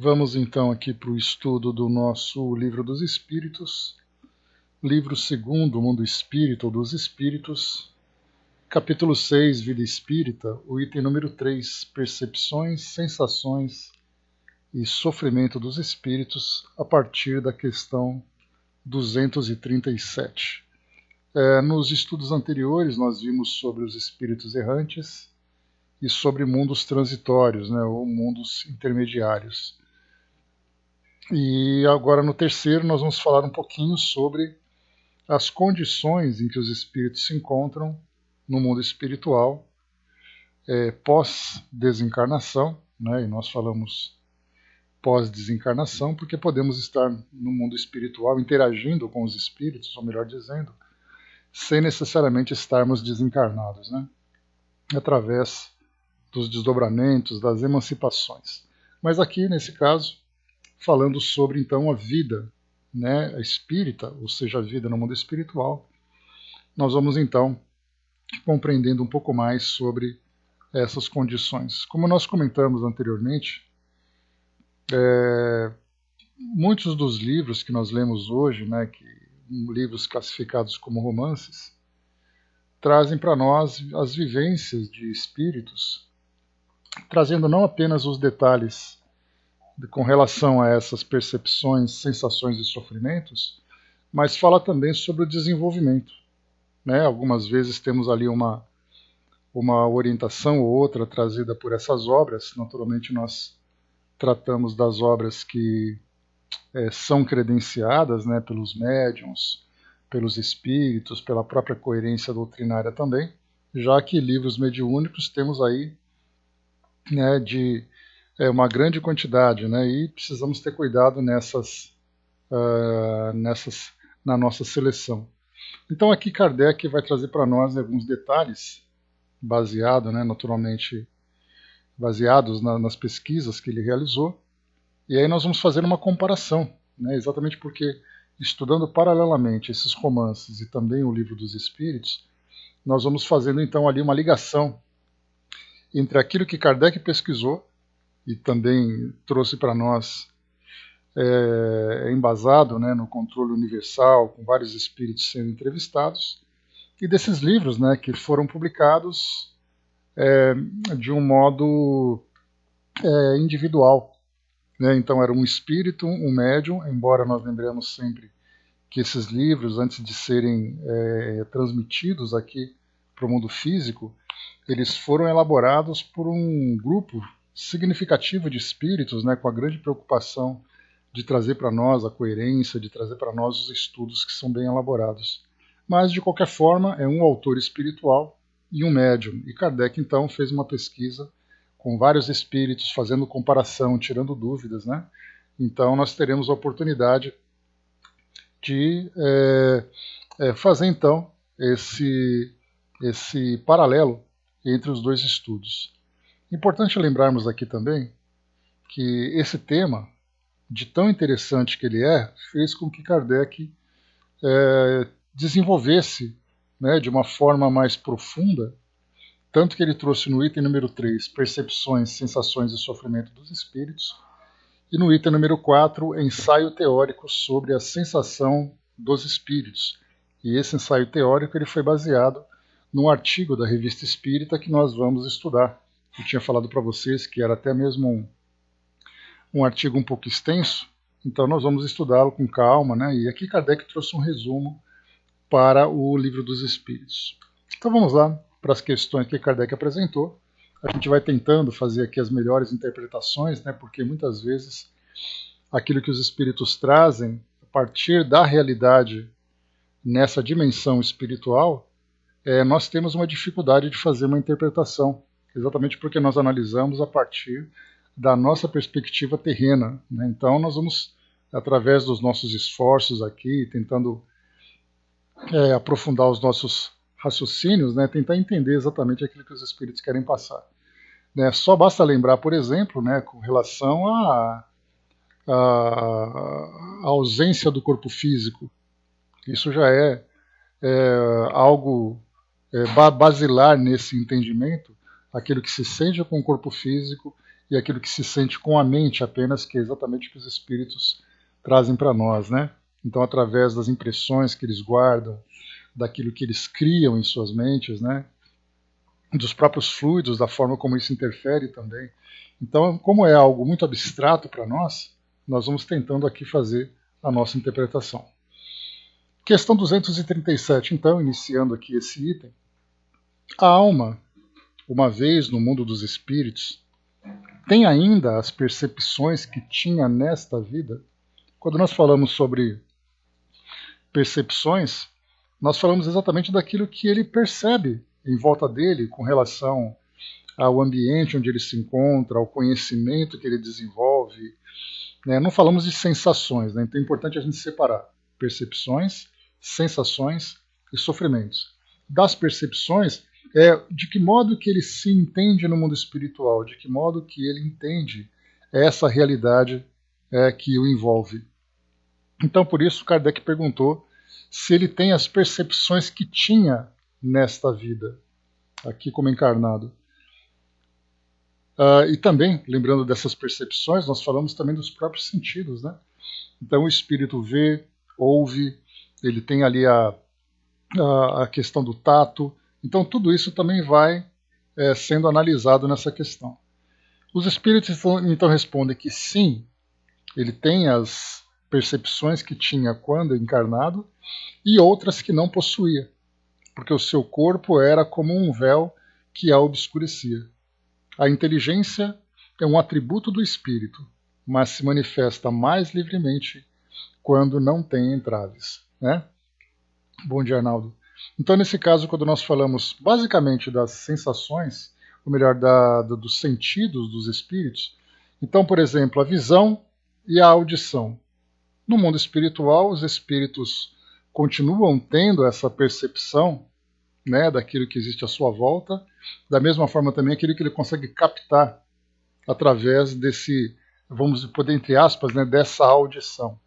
Vamos então aqui para o estudo do nosso Livro dos Espíritos, livro 2º, Mundo Espírita ou dos Espíritos, capítulo 6, Vida Espírita, o item número 3, Percepções, Sensações e Sofrimento dos Espíritos, a partir da questão 237. Nos estudos anteriores nós vimos sobre os espíritos errantes e sobre mundos transitórios, ou mundos intermediários. E agora no terceiro nós vamos falar um pouquinho sobre as condições em que os espíritos se encontram no mundo espiritual pós-desencarnação, e nós falamos pós-desencarnação porque podemos estar no mundo espiritual interagindo com os espíritos, ou melhor dizendo, sem necessariamente estarmos desencarnados, através dos desdobramentos, das emancipações. Mas aqui, nesse caso, falando sobre então a vida a espírita, ou seja, a vida no mundo espiritual, nós vamos então compreendendo um pouco mais sobre essas condições. Como nós comentamos anteriormente, muitos dos livros que nós lemos hoje, livros classificados como romances, trazem para nós as vivências de espíritos, trazendo não apenas os detalhes com relação a essas percepções, sensações e sofrimentos, mas fala também sobre o desenvolvimento. Algumas vezes temos ali uma orientação ou outra trazida por essas obras. Naturalmente nós tratamos das obras que são credenciadas pelos médiuns, pelos espíritos, pela própria coerência doutrinária também, já que livros mediúnicos temos aí de uma grande quantidade, e precisamos ter cuidado na nossa seleção. Então aqui Kardec vai trazer para nós alguns detalhes, naturalmente baseados nas pesquisas que ele realizou, e aí nós vamos fazer uma comparação, exatamente porque, estudando paralelamente esses romances e também o Livro dos Espíritos, nós vamos fazendo então ali uma ligação entre aquilo que Kardec pesquisou e também trouxe para nós embasado no controle universal, com vários espíritos sendo entrevistados, e desses livros que foram publicados de um modo individual. Então era um espírito, um médium, embora nós lembremos sempre que esses livros, antes de serem transmitidos aqui para o mundo físico, eles foram elaborados por um grupo significativo de espíritos, com a grande preocupação de trazer para nós a coerência, de trazer para nós os estudos que são bem elaborados. Mas, de qualquer forma, é um autor espiritual e um médium. E Kardec, então, fez uma pesquisa com vários espíritos, fazendo comparação, tirando dúvidas. Então, nós teremos a oportunidade de fazer, então, esse paralelo entre os dois estudos. Importante lembrarmos aqui também que esse tema, de tão interessante que ele fez com que Kardec desenvolvesse de uma forma mais profunda, tanto que ele trouxe no item número 3, Percepções, Sensações e Sofrimento dos Espíritos, e no item número 4, Ensaio Teórico sobre a Sensação dos Espíritos. E esse ensaio teórico ele foi baseado num artigo da Revista Espírita que nós vamos estudar. Eu tinha falado para vocês que era até mesmo um artigo um pouco extenso, então nós vamos estudá-lo com calma, e aqui Kardec trouxe um resumo para o Livro dos Espíritos. Então vamos lá para as questões que Kardec apresentou. A gente vai tentando fazer aqui as melhores interpretações, porque muitas vezes aquilo que os espíritos trazem a partir da realidade nessa dimensão espiritual, nós temos uma dificuldade de fazer uma interpretação, exatamente porque nós analisamos a partir da nossa perspectiva terrena. Então nós vamos, através dos nossos esforços aqui, tentando aprofundar os nossos raciocínios, tentar entender exatamente aquilo que os espíritos querem passar. Só basta lembrar, por exemplo, com relação à ausência do corpo físico. Isso já é algo basilar nesse entendimento, aquilo que se sente com o corpo físico e aquilo que se sente com a mente apenas, que é exatamente o que os espíritos trazem para nós, né? Então, através das impressões que eles guardam, daquilo que eles criam em suas mentes, né? Dos próprios fluidos, da forma como isso interfere também. Então, como é algo muito abstrato para nós, nós vamos tentando aqui fazer a nossa interpretação. Questão 237, então, iniciando aqui esse item. A alma, uma vez no mundo dos espíritos, tem ainda as percepções que tinha nesta vida? Quando nós falamos sobre percepções, nós falamos exatamente daquilo que ele percebe em volta dele com relação ao ambiente onde ele se encontra, ao conhecimento que ele desenvolve. Né? Não falamos de sensações, né? Então é importante a gente separar percepções, sensações e sofrimentos. Das percepções, de que modo que ele se entende no mundo espiritual, de que modo que ele entende essa realidade que o envolve. Então, por isso, Kardec perguntou se ele tem as percepções que tinha nesta vida, aqui como encarnado. E também, lembrando dessas percepções, nós falamos também dos próprios sentidos, né? Então, o espírito vê, ouve, ele tem ali a questão do tato. Então, tudo isso também vai sendo analisado nessa questão. Os espíritos, então, respondem que sim, ele tem as percepções que tinha quando encarnado e outras que não possuía, porque o seu corpo era como um véu que a obscurecia. A inteligência é um atributo do espírito, mas se manifesta mais livremente quando não tem entraves. Né? Bom dia, Arnaldo. Então, nesse caso, quando nós falamos basicamente das sensações, ou melhor, dos sentidos dos espíritos, então, por exemplo, a visão e a audição. No mundo espiritual, os espíritos continuam tendo essa percepção, né, daquilo que existe à sua volta, da mesma forma também aquilo que ele consegue captar através desse, vamos poder entre aspas, né, dessa audição.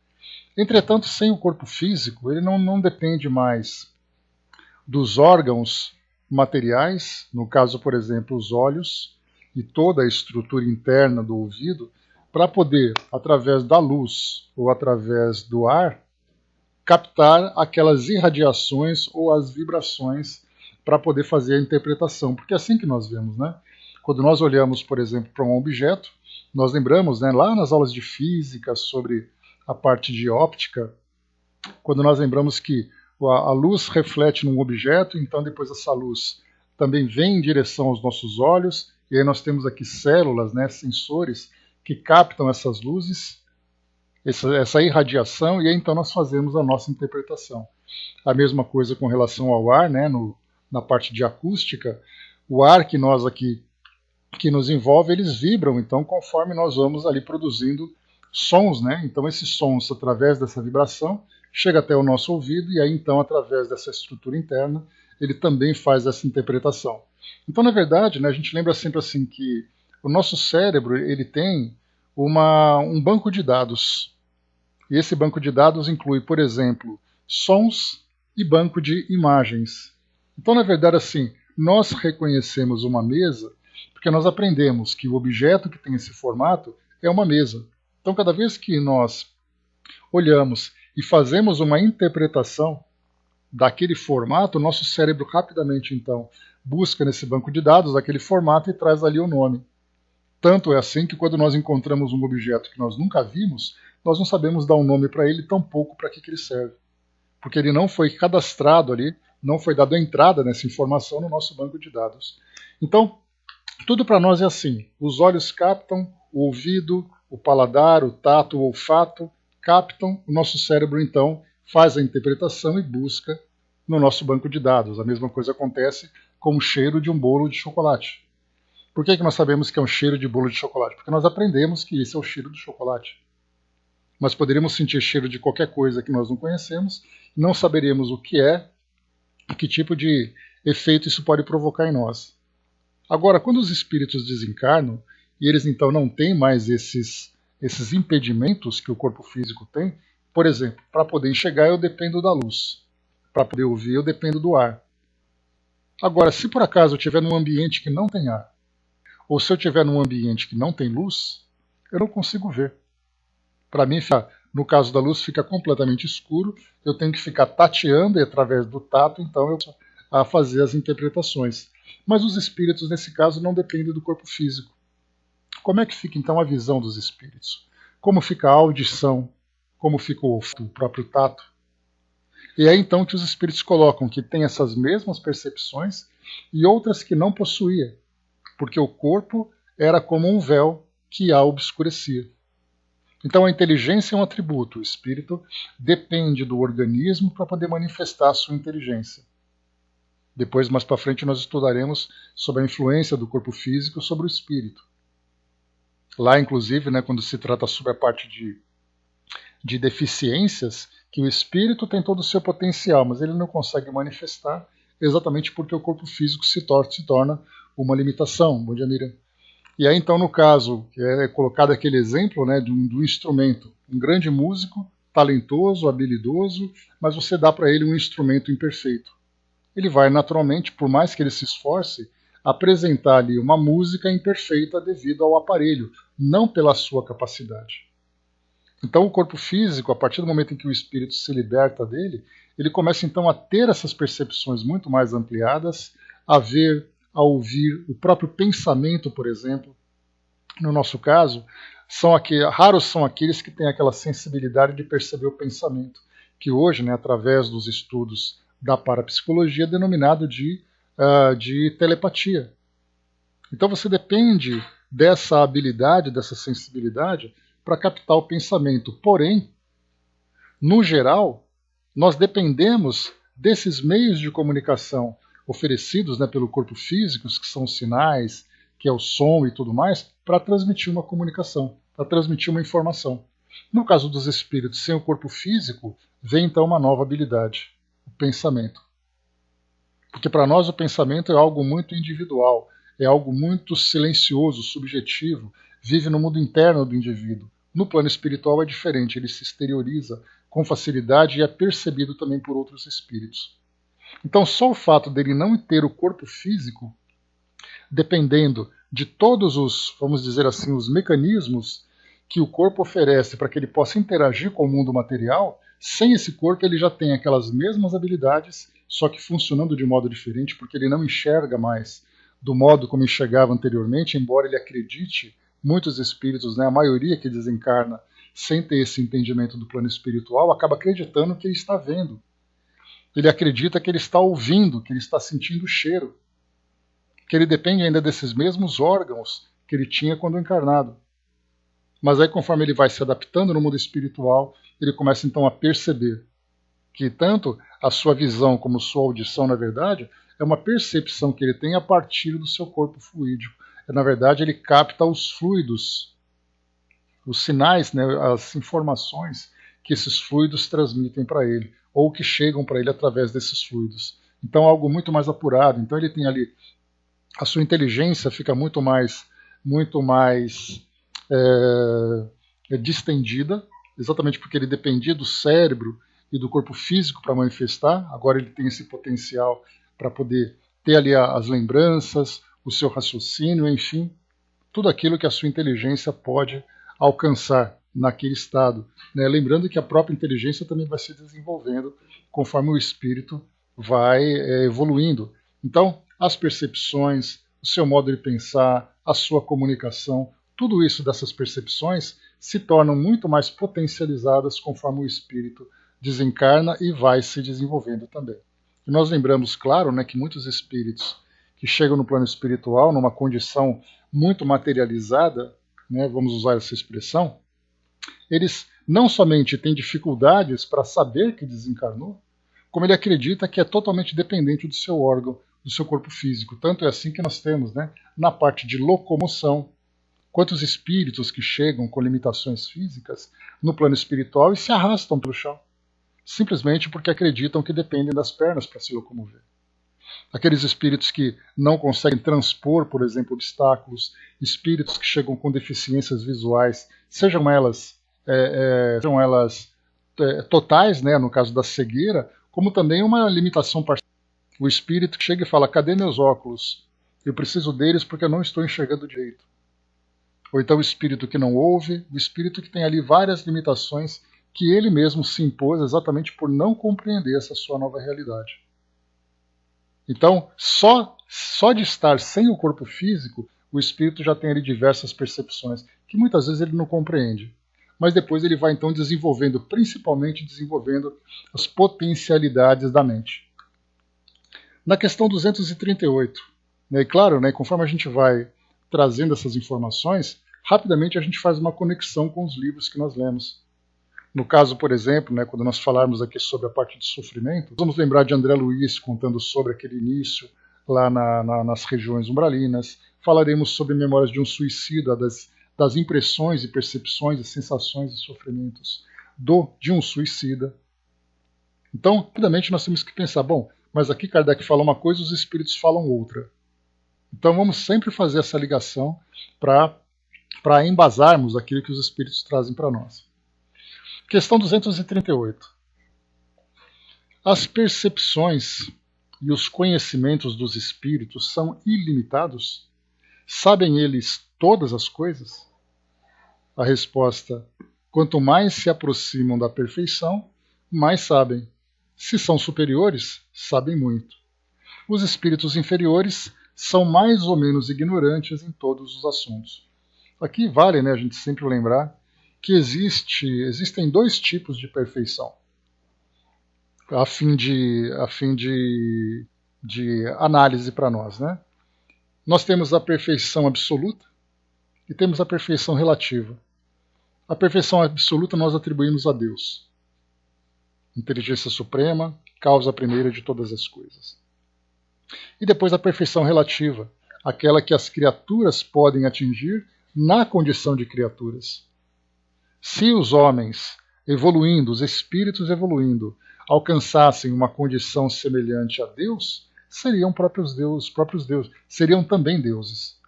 Entretanto, sem o corpo físico, ele não depende mais dos órgãos materiais, no caso, por exemplo, os olhos e toda a estrutura interna do ouvido, para poder, através da luz ou através do ar, captar aquelas irradiações ou as vibrações para poder fazer a interpretação. Porque é assim que nós vemos, né? Quando nós olhamos, por exemplo, para um objeto, nós lembramos, né, lá nas aulas de física sobre a parte de óptica, quando nós lembramos que a luz reflete num objeto, então depois essa luz também vem em direção aos nossos olhos, e aí nós temos aqui células, né, sensores, que captam essas luzes, essa irradiação, e aí então nós fazemos a nossa interpretação. A mesma coisa com relação ao ar, né, na parte de acústica, o ar que nós aqui, que nos envolve, eles vibram, então conforme nós vamos ali produzindo sons, né, então esses sons, através dessa vibração, chega até o nosso ouvido, e aí então, através dessa estrutura interna, ele também faz essa interpretação. Então, na verdade, né, a gente lembra sempre assim que o nosso cérebro ele tem um banco de dados. E esse banco de dados inclui, por exemplo, sons e banco de imagens. Então, na verdade, assim, nós reconhecemos uma mesa porque nós aprendemos que o objeto que tem esse formato é uma mesa. Então, cada vez que nós olhamos e fazemos uma interpretação daquele formato, o nosso cérebro rapidamente, então, busca nesse banco de dados aquele formato e traz ali o nome. Tanto é assim que quando nós encontramos um objeto que nós nunca vimos, nós não sabemos dar um nome para ele, tampouco para que ele serve. Porque ele não foi cadastrado ali, não foi dado entrada nessa informação no nosso banco de dados. Então, tudo para nós é assim. Os olhos captam, o ouvido, o paladar, o tato, o olfato, captam, o nosso cérebro, então, faz a interpretação e busca no nosso banco de dados. A mesma coisa acontece com o cheiro de um bolo de chocolate. Por que nós sabemos que é um cheiro de bolo de chocolate? Porque nós aprendemos que esse é o cheiro do chocolate. Mas poderíamos sentir cheiro de qualquer coisa que nós não conhecemos, não saberíamos o que é, que tipo de efeito isso pode provocar em nós. Agora, quando os espíritos desencarnam, e eles então não têm mais esses impedimentos que o corpo físico tem, por exemplo, para poder enxergar eu dependo da luz, para poder ouvir eu dependo do ar. Agora, se por acaso eu estiver num ambiente que não tem ar, ou se eu estiver num ambiente que não tem luz, eu não consigo ver. Para mim, no caso da luz, fica completamente escuro, eu tenho que ficar tateando e através do tato, então eu a fazer as interpretações. Mas os espíritos, nesse caso, não dependem do corpo físico. Como é que fica então a visão dos espíritos? Como fica a audição? Como fica o próprio tato? E é então que os espíritos colocam que tem essas mesmas percepções e outras que não possuía, porque o corpo era como um véu que a obscurecia. Então a inteligência é um atributo, o espírito depende do organismo para poder manifestar a sua inteligência. Depois, mais para frente, nós estudaremos sobre a influência do corpo físico sobre o espírito. Lá, inclusive, né, quando se trata sobre a parte de deficiências, que o espírito tem todo o seu potencial, mas ele não consegue manifestar exatamente porque o corpo físico se torna uma limitação. Bom dia, Miriam. E aí, então, no caso, é colocado aquele exemplo, né, do instrumento. Um grande músico, talentoso, habilidoso, mas você dá para ele um instrumento imperfeito. Ele vai, naturalmente, por mais que ele se esforce, apresentar ali uma música imperfeita devido ao aparelho, não pela sua capacidade. Então, o corpo físico, a partir do momento em que o espírito se liberta dele, ele começa, então, a ter essas percepções muito mais ampliadas, a ver, a ouvir o próprio pensamento, por exemplo. No nosso caso, raros são aqueles que têm aquela sensibilidade de perceber o pensamento, que hoje, né, através dos estudos da parapsicologia, é denominado de telepatia. Então você depende dessa habilidade, dessa sensibilidade, para captar o pensamento. Porém, no geral, nós dependemos desses meios de comunicação oferecidos, né, pelo corpo físico, que são os sinais, que é o som e tudo mais, para transmitir uma comunicação, para transmitir uma informação. No caso dos espíritos sem o corpo físico, vem então uma nova habilidade, o pensamento. Porque para nós o pensamento é algo muito individual, é algo muito silencioso, subjetivo, vive no mundo interno do indivíduo. No plano espiritual é diferente, ele se exterioriza com facilidade e é percebido também por outros espíritos. Então só o fato dele não ter o corpo físico, dependendo de todos os, vamos dizer assim, os mecanismos que o corpo oferece para que ele possa interagir com o mundo material, sem esse corpo ele já tem aquelas mesmas habilidades, só que funcionando de modo diferente, porque ele não enxerga mais do modo como enxergava anteriormente, embora ele acredite, muitos espíritos, né, a maioria que desencarna sem ter esse entendimento do plano espiritual, acaba acreditando que ele está vendo. Ele acredita que ele está ouvindo, que ele está sentindo o cheiro, que ele depende ainda desses mesmos órgãos que ele tinha quando encarnado. Mas aí, conforme ele vai se adaptando no mundo espiritual, ele começa então a perceber que tanto a sua visão como sua audição, na verdade, é uma percepção que ele tem a partir do seu corpo fluídico. Na verdade, ele capta os fluidos, os sinais, né, as informações que esses fluidos transmitem para ele, ou que chegam para ele através desses fluidos. Então, algo muito mais apurado. Então, ele tem ali, a sua inteligência fica muito mais distendida, exatamente porque ele dependia do cérebro e do corpo físico para manifestar. Agora ele tem esse potencial para poder ter ali as lembranças, o seu raciocínio, enfim, tudo aquilo que a sua inteligência pode alcançar naquele estado. Né? Lembrando que a própria inteligência também vai se desenvolvendo conforme o espírito vai evoluindo. Então, as percepções, o seu modo de pensar, a sua comunicação, tudo isso dessas percepções se tornam muito mais potencializadas conforme o espírito desencarna e vai se desenvolvendo também. E nós lembramos, claro, né, que muitos espíritos que chegam no plano espiritual numa condição muito materializada, né, vamos usar essa expressão, eles não somente têm dificuldades para saber que desencarnou, como ele acredita que é totalmente dependente do seu órgão, do seu corpo físico. Tanto é assim que nós temos, né, na parte de locomoção, quantos espíritos que chegam com limitações físicas no plano espiritual e se arrastam pelo chão, simplesmente porque acreditam que dependem das pernas para se locomover. Aqueles espíritos que não conseguem transpor, por exemplo, obstáculos, espíritos que chegam com deficiências visuais, sejam elas totais, né, no caso da cegueira, como também uma limitação parcial. O espírito que chega e fala, cadê meus óculos? Eu preciso deles porque eu não estou enxergando direito. Ou então o espírito que não ouve, o espírito que tem ali várias limitações que ele mesmo se impôs exatamente por não compreender essa sua nova realidade. Então, só de estar sem o corpo físico, o espírito já tem ali diversas percepções, que muitas vezes ele não compreende. Mas depois ele vai então desenvolvendo, principalmente desenvolvendo as potencialidades da mente. Na questão 238, né, e claro, né, conforme a gente vai trazendo essas informações, rapidamente a gente faz uma conexão com os livros que nós lemos. No caso, por exemplo, né, quando nós falarmos aqui sobre a parte de sofrimento, vamos lembrar de André Luiz contando sobre aquele início lá nas regiões umbralinas. Falaremos sobre Memórias de um Suicida, das impressões e percepções e sensações e sofrimentos de um suicida. Então, rapidamente nós temos que pensar, bom, mas aqui Kardec fala uma coisa, os espíritos falam outra. Então vamos sempre fazer essa ligação para embasarmos aquilo que os espíritos trazem para nós. Questão 238. As percepções e os conhecimentos dos espíritos são ilimitados? Sabem eles todas as coisas? A resposta: quanto mais se aproximam da perfeição, mais sabem. Se são superiores, sabem muito. Os espíritos inferiores são mais ou menos ignorantes em todos os assuntos. Aqui vale, né, a gente sempre lembrar que existem dois tipos de perfeição, a fim de análise para nós, né? Nós temos a perfeição absoluta e temos a perfeição relativa. A perfeição absoluta nós atribuímos a Deus, inteligência suprema, causa primeira de todas as coisas. E depois a perfeição relativa, aquela que as criaturas podem atingir na condição de criaturas. Se os homens evoluindo, os espíritos evoluindo, alcançassem uma condição semelhante a Deus, seriam próprios deuses, seriam também deuses.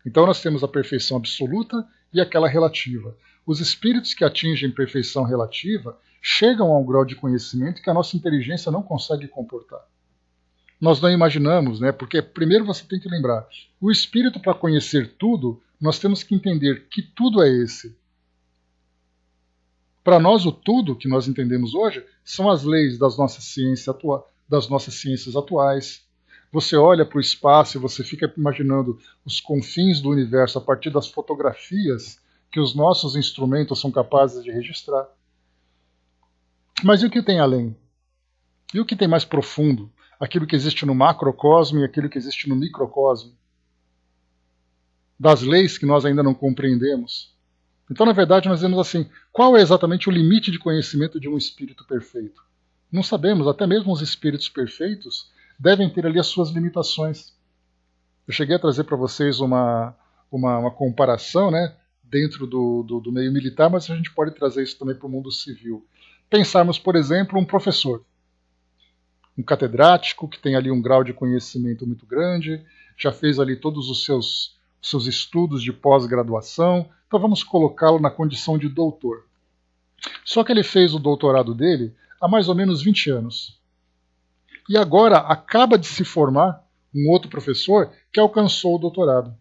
Então nós temos a perfeição absoluta e aquela relativa. Os espíritos que atingem perfeição relativa chegam a um grau de conhecimento que a nossa inteligência não consegue comportar. Nós não imaginamos, né? Porque primeiro você tem que lembrar, o espírito, para conhecer tudo, nós temos que entender que tudo é esse. Para nós, o tudo que nós entendemos hoje são as leis das nossas ciências atuais. Você olha para o espaço e você fica imaginando os confins do universo a partir das fotografias que os nossos instrumentos são capazes de registrar. Mas e o que tem além? E o que tem mais profundo? Aquilo que existe no macrocosmo e aquilo que existe no microcosmo? Das leis que nós ainda não compreendemos. Então, na verdade, nós dizemos assim, qual é exatamente o limite de conhecimento de um espírito perfeito? Não sabemos, até mesmo os espíritos perfeitos devem ter ali as suas limitações. Eu cheguei a trazer para vocês uma comparação, né, dentro do meio militar, mas a gente pode trazer isso também para o mundo civil. Pensarmos, por exemplo, um professor, um catedrático que tem ali um grau de conhecimento muito grande, já fez ali todos os seus estudos de pós-graduação, então vamos colocá-lo na condição de doutor. Só que ele fez o doutorado dele há mais ou menos 20 anos. E agora acaba de se formar um outro professor que alcançou o doutorado.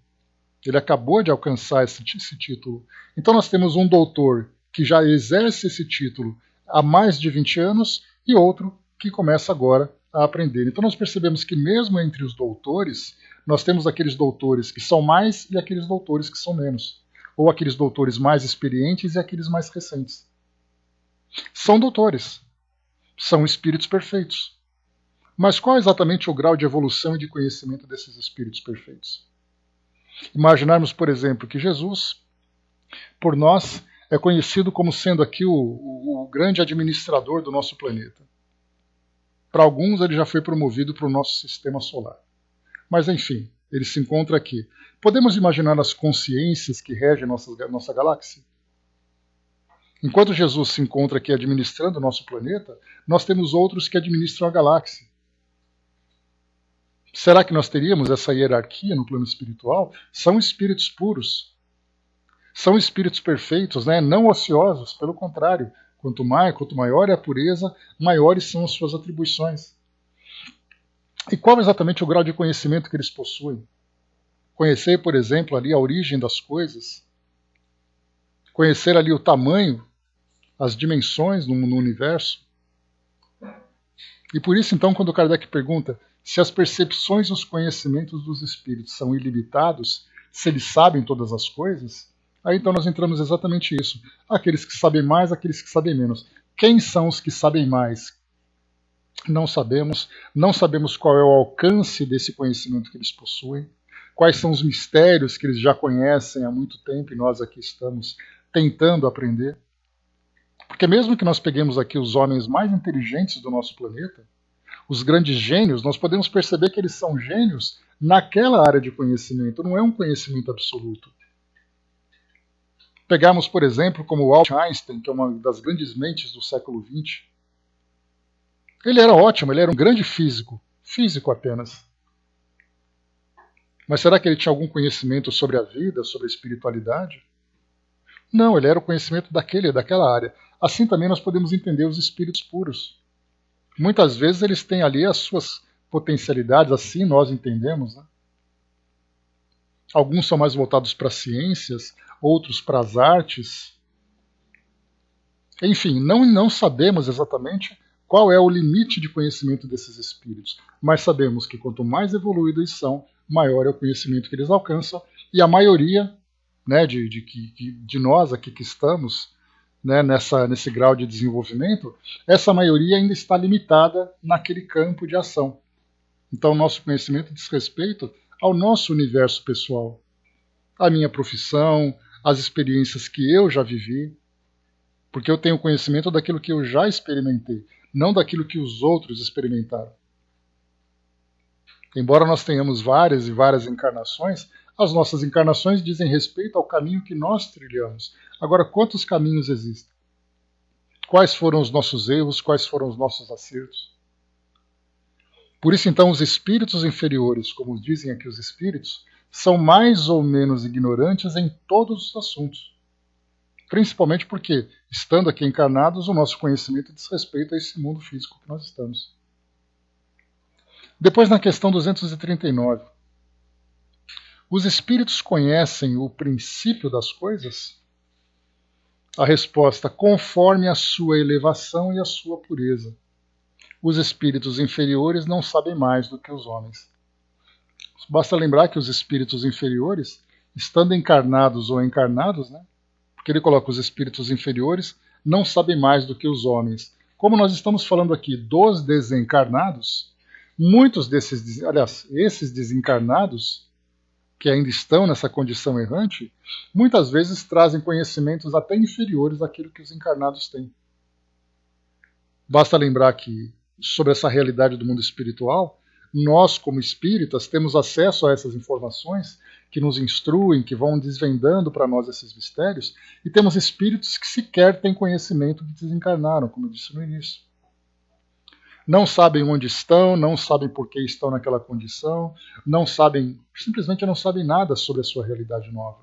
Ele acabou de alcançar esse título. Então nós temos um doutor que já exerce esse título há mais de 20 anos e outro que começa agora a aprender. Então nós percebemos que mesmo entre os doutores, nós temos aqueles doutores que são mais e aqueles doutores que são menos. Ou aqueles doutores mais experientes e aqueles mais recentes. São doutores. São espíritos perfeitos. Mas qual é exatamente o grau de evolução e de conhecimento desses espíritos perfeitos? Imaginarmos, por exemplo, que Jesus, por nós, é conhecido como sendo aqui o grande administrador do nosso planeta. Para alguns, ele já foi promovido para o nosso sistema solar. Mas, enfim, ele se encontra aqui. Podemos imaginar as consciências que regem nossa galáxia? Enquanto Jesus se encontra aqui administrando o nosso planeta, nós temos outros que administram a galáxia. Será que nós teríamos essa hierarquia no plano espiritual? São espíritos puros. São espíritos perfeitos, né? Não ociosos, pelo contrário. Quanto maior é a pureza, maiores são as suas atribuições. E qual exatamente o grau de conhecimento que eles possuem? Conhecer, por exemplo, ali a origem das coisas, conhecer ali o tamanho, as dimensões no universo. E por isso, então, quando Kardec pergunta se as percepções e os conhecimentos dos espíritos são ilimitados, se eles sabem todas as coisas, aí então nós entramos exatamente isso. Aqueles que sabem mais, aqueles que sabem menos. Quem são os que sabem mais? Não sabemos. Não sabemos qual é o alcance desse conhecimento que eles possuem. Quais são os mistérios que eles já conhecem há muito tempo e nós aqui estamos tentando aprender. Porque mesmo que nós peguemos aqui os homens mais inteligentes do nosso planeta, os grandes gênios, nós podemos perceber que eles são gênios naquela área de conhecimento, não é um conhecimento absoluto. Pegarmos, por exemplo, como o Albert Einstein, que é uma das grandes mentes do século XX. Ele era ótimo, ele era um grande físico, físico apenas. Mas será que ele tinha algum conhecimento sobre a vida, sobre a espiritualidade? Não, ele era o conhecimento daquela área. Assim também nós podemos entender os espíritos puros. Muitas vezes eles têm ali as suas potencialidades, assim nós entendemos. Né? Alguns são mais voltados para as ciências, outros para as artes. Enfim, não sabemos exatamente qual é o limite de conhecimento desses espíritos, mas sabemos que quanto mais evoluídos eles são, maior é o conhecimento que eles alcançam, e a maioria, né, de nós aqui que estamos, né, nesse grau de desenvolvimento, essa maioria ainda está limitada naquele campo de ação. Então, nosso conhecimento diz respeito ao nosso universo pessoal, à minha profissão, às experiências que eu já vivi, porque eu tenho conhecimento daquilo que eu já experimentei, não daquilo que os outros experimentaram. Embora nós tenhamos várias e várias encarnações, as nossas encarnações dizem respeito ao caminho que nós trilhamos. Agora, quantos caminhos existem? Quais foram os nossos erros? Quais foram os nossos acertos? Por isso, então, os espíritos inferiores, como dizem aqui os espíritos, são mais ou menos ignorantes em todos os assuntos. Principalmente porque, estando aqui encarnados, o nosso conhecimento diz respeito a esse mundo físico que nós estamos. Depois, na questão 239, os espíritos conhecem o princípio das coisas? A resposta, conforme a sua elevação e a sua pureza. Os espíritos inferiores não sabem mais do que os homens. Basta lembrar que os espíritos inferiores, estando encarnados ou encarnados, né, porque ele coloca os espíritos inferiores, não sabem mais do que os homens. Como nós estamos falando aqui dos desencarnados, muitos desses, aliás, esses desencarnados, que ainda estão nessa condição errante, muitas vezes trazem conhecimentos até inferiores àquilo que os encarnados têm. Basta lembrar que, sobre essa realidade do mundo espiritual, nós, como espíritas, temos acesso a essas informações que nos instruem, que vão desvendando para nós esses mistérios, e temos espíritos que sequer têm conhecimento que desencarnaram, como eu disse no início. Não sabem onde estão, não sabem por que estão naquela condição, não sabem, simplesmente não sabem nada sobre a sua realidade nova.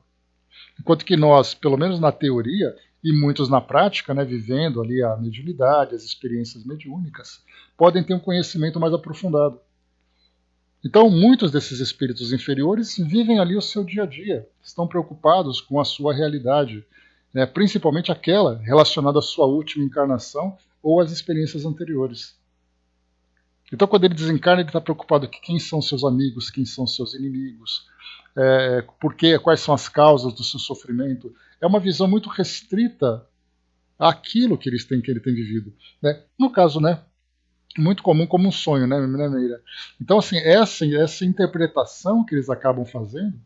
Enquanto que nós, pelo menos na teoria, e muitos na prática, né, vivendo ali a mediunidade, as experiências mediúnicas, podem ter um conhecimento mais aprofundado. Então, muitos desses espíritos inferiores vivem ali o seu dia a dia, estão preocupados com a sua realidade, né, principalmente aquela relacionada à sua última encarnação ou às experiências anteriores. Então, quando ele desencarna, ele está preocupado com quem são seus amigos, quem são seus inimigos, quais são as causas do seu sofrimento. É uma visão muito restrita àquilo que ele tem vivido. Né? No caso, né, muito comum como um sonho, né, Meira? Então, assim, essa interpretação que eles acabam fazendo,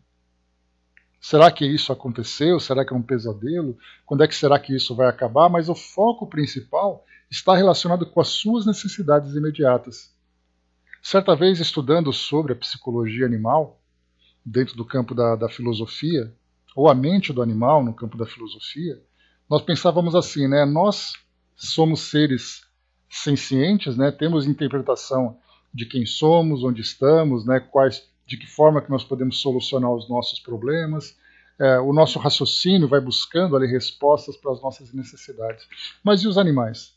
será que isso aconteceu? Será que é um pesadelo? Quando é que será que isso vai acabar? Mas o foco principal está relacionado com as suas necessidades imediatas. Certa vez, estudando sobre a psicologia animal, dentro do campo da filosofia, ou a mente do animal no campo da filosofia, nós pensávamos assim, né? Nós somos seres sencientes, né? Temos interpretação de quem somos, onde estamos, né? De que forma que nós podemos solucionar os nossos problemas. O nosso raciocínio vai buscando ali respostas para as nossas necessidades. Mas e os animais?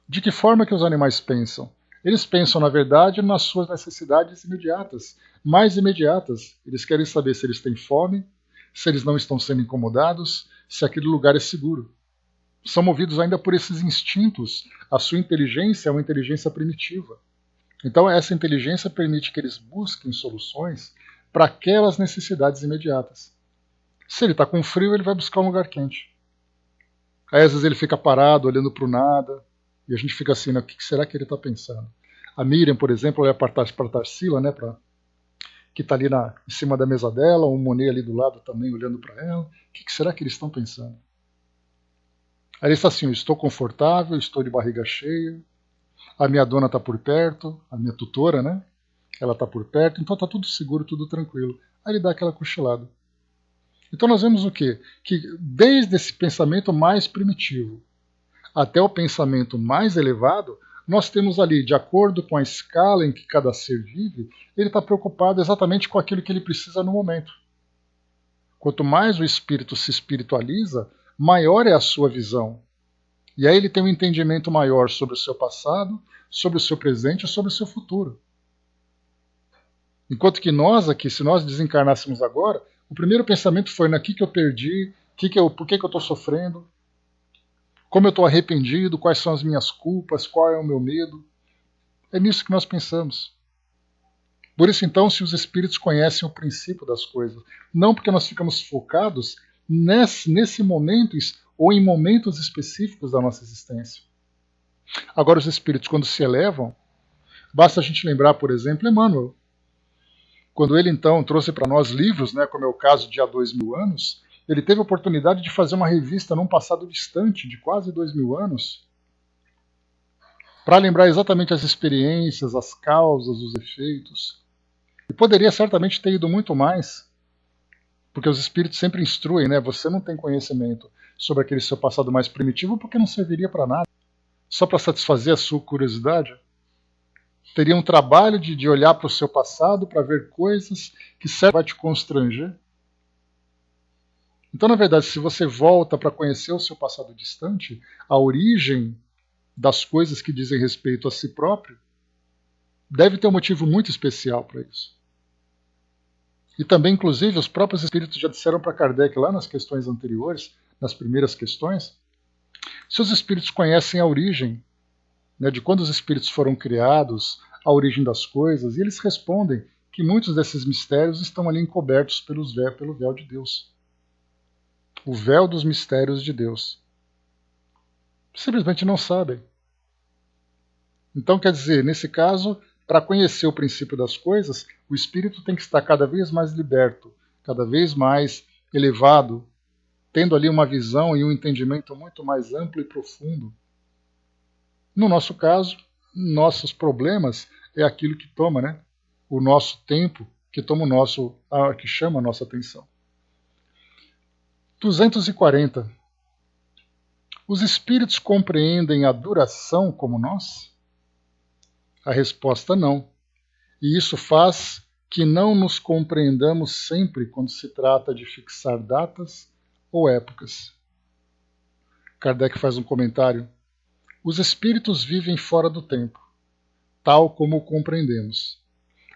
De que forma que os animais pensam? Eles pensam, na verdade, nas suas necessidades imediatas, mais imediatas. Eles querem saber se eles têm fome, se eles não estão sendo incomodados, se aquele lugar é seguro. São movidos ainda por esses instintos. A sua inteligência é uma inteligência primitiva. Então, essa inteligência permite que eles busquem soluções para aquelas necessidades imediatas. Se ele está com frio, ele vai buscar um lugar quente. Aí, às vezes, ele fica parado, olhando para o nada, e a gente fica assim, né, o que será que ele está pensando? A Miriam, por exemplo, olha para a Tarsila, né, que está ali em cima da mesa dela, o Monet ali do lado também olhando para ela. O que será que eles estão pensando? Aí ele está assim, eu estou confortável, estou de barriga cheia, a minha dona está por perto, a minha tutora, né? Ela está por perto, então está tudo seguro, tudo tranquilo. Aí ele dá aquela cochilada. Então nós vemos o quê? Que desde esse pensamento mais primitivo até o pensamento mais elevado, nós temos ali, de acordo com a escala em que cada ser vive, ele está preocupado exatamente com aquilo que ele precisa no momento. Quanto mais o espírito se espiritualiza, maior é a sua visão. E aí ele tem um entendimento maior sobre o seu passado, sobre o seu presente e sobre o seu futuro. Enquanto que nós aqui, se nós desencarnássemos agora, o primeiro pensamento foi naquilo que eu perdi, por que eu estou sofrendo, como eu estou arrependido, quais são as minhas culpas, qual é o meu medo. É nisso que nós pensamos. Por isso, então, se os espíritos conhecem o princípio das coisas, não porque nós ficamos focados nesse momento ou em momentos específicos da nossa existência. Agora, os espíritos, quando se elevam, basta a gente lembrar, por exemplo, Emmanuel. Quando ele, então, trouxe para nós livros, né, como é o caso de há 2000 anos, ele teve a oportunidade de fazer uma revista num passado distante, de quase 2000 anos, para lembrar exatamente as experiências, as causas, os efeitos. E poderia certamente ter ido muito mais, porque os espíritos sempre instruem, né? Você não tem conhecimento sobre aquele seu passado mais primitivo porque não serviria para nada. Só para satisfazer a sua curiosidade. Teria um trabalho de olhar para o seu passado para ver coisas que certamente vai te constranger. Então, na verdade, se você volta para conhecer o seu passado distante, a origem das coisas que dizem respeito a si próprio, deve ter um motivo muito especial para isso. E também, inclusive, os próprios espíritos já disseram para Kardec lá nas questões anteriores, nas primeiras questões, se os espíritos conhecem a origem, né, de quando os espíritos foram criados, a origem das coisas, e eles respondem que muitos desses mistérios estão ali encobertos pelo véu de Deus. O véu dos mistérios de Deus. Simplesmente não sabem. Então, quer dizer, nesse caso, para conhecer o princípio das coisas, o espírito tem que estar cada vez mais liberto, cada vez mais elevado, tendo ali uma visão e um entendimento muito mais amplo e profundo. No nosso caso, nossos problemas é aquilo que toma, né, o nosso tempo, que toma que chama a nossa atenção. 240. Os espíritos compreendem a duração como nós? A resposta não. E isso faz que não nos compreendamos sempre quando se trata de fixar datas ou épocas. Kardec faz um comentário. Os espíritos vivem fora do tempo, tal como o compreendemos.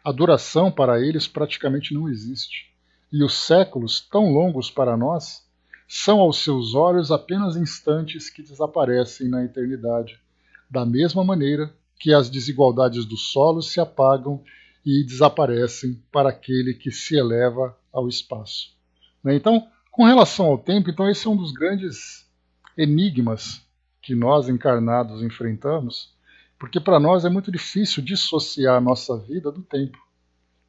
A duração para eles praticamente não existe. E os séculos, tão longos para nós, são aos seus olhos apenas instantes que desaparecem na eternidade, da mesma maneira que as desigualdades do solo se apagam e desaparecem para aquele que se eleva ao espaço. Então, com relação ao tempo, então esse é um dos grandes enigmas que nós encarnados enfrentamos, porque para nós é muito difícil dissociar a nossa vida do tempo.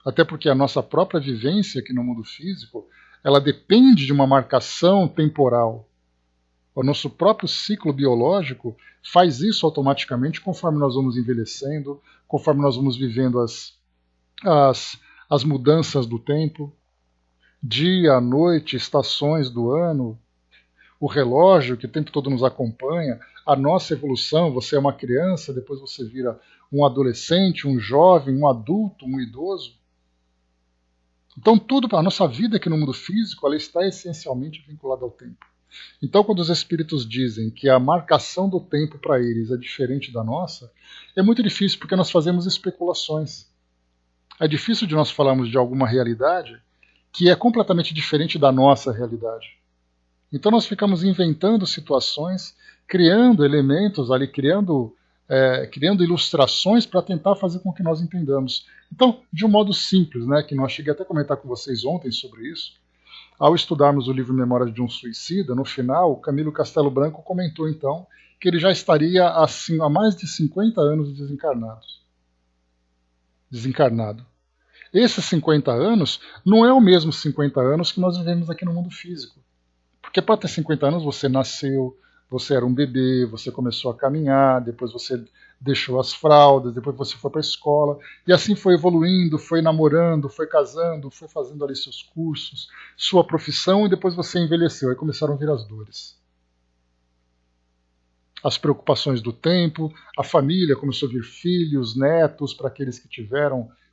Até porque a nossa própria vivência aqui no mundo físico, ela depende de uma marcação temporal. O nosso próprio ciclo biológico faz isso automaticamente conforme nós vamos envelhecendo, conforme nós vamos vivendo as mudanças do tempo, dia, noite, estações do ano, o relógio que o tempo todo nos acompanha, a nossa evolução, você é uma criança, depois você vira um adolescente, um jovem, um adulto, um idoso. Então, a nossa vida aqui no mundo físico ela está essencialmente vinculada ao tempo. Então, quando os espíritos dizem que a marcação do tempo para eles é diferente da nossa, é muito difícil porque nós fazemos especulações. É difícil de nós falarmos de alguma realidade que é completamente diferente da nossa realidade. Então nós ficamos inventando situações, criando elementos ali, criando ilustrações para tentar fazer com que nós entendamos. Então, de um modo simples, né, que nós cheguei até a comentar com vocês ontem sobre isso, ao estudarmos o livro Memórias de um Suicida, no final, o Camilo Castelo Branco comentou então que ele já estaria assim, há mais de 50 anos desencarnado. Esses 50 anos não é o mesmo 50 anos que nós vivemos aqui no mundo físico. Porque para ter 50 anos você nasceu, você era um bebê, você começou a caminhar, depois você deixou as fraldas, depois você foi para a escola, e assim foi evoluindo, foi namorando, foi casando, foi fazendo ali seus cursos, sua profissão, e depois você envelheceu, aí começaram a vir as dores. As preocupações do tempo, a família começou a vir filhos, netos, para aqueles que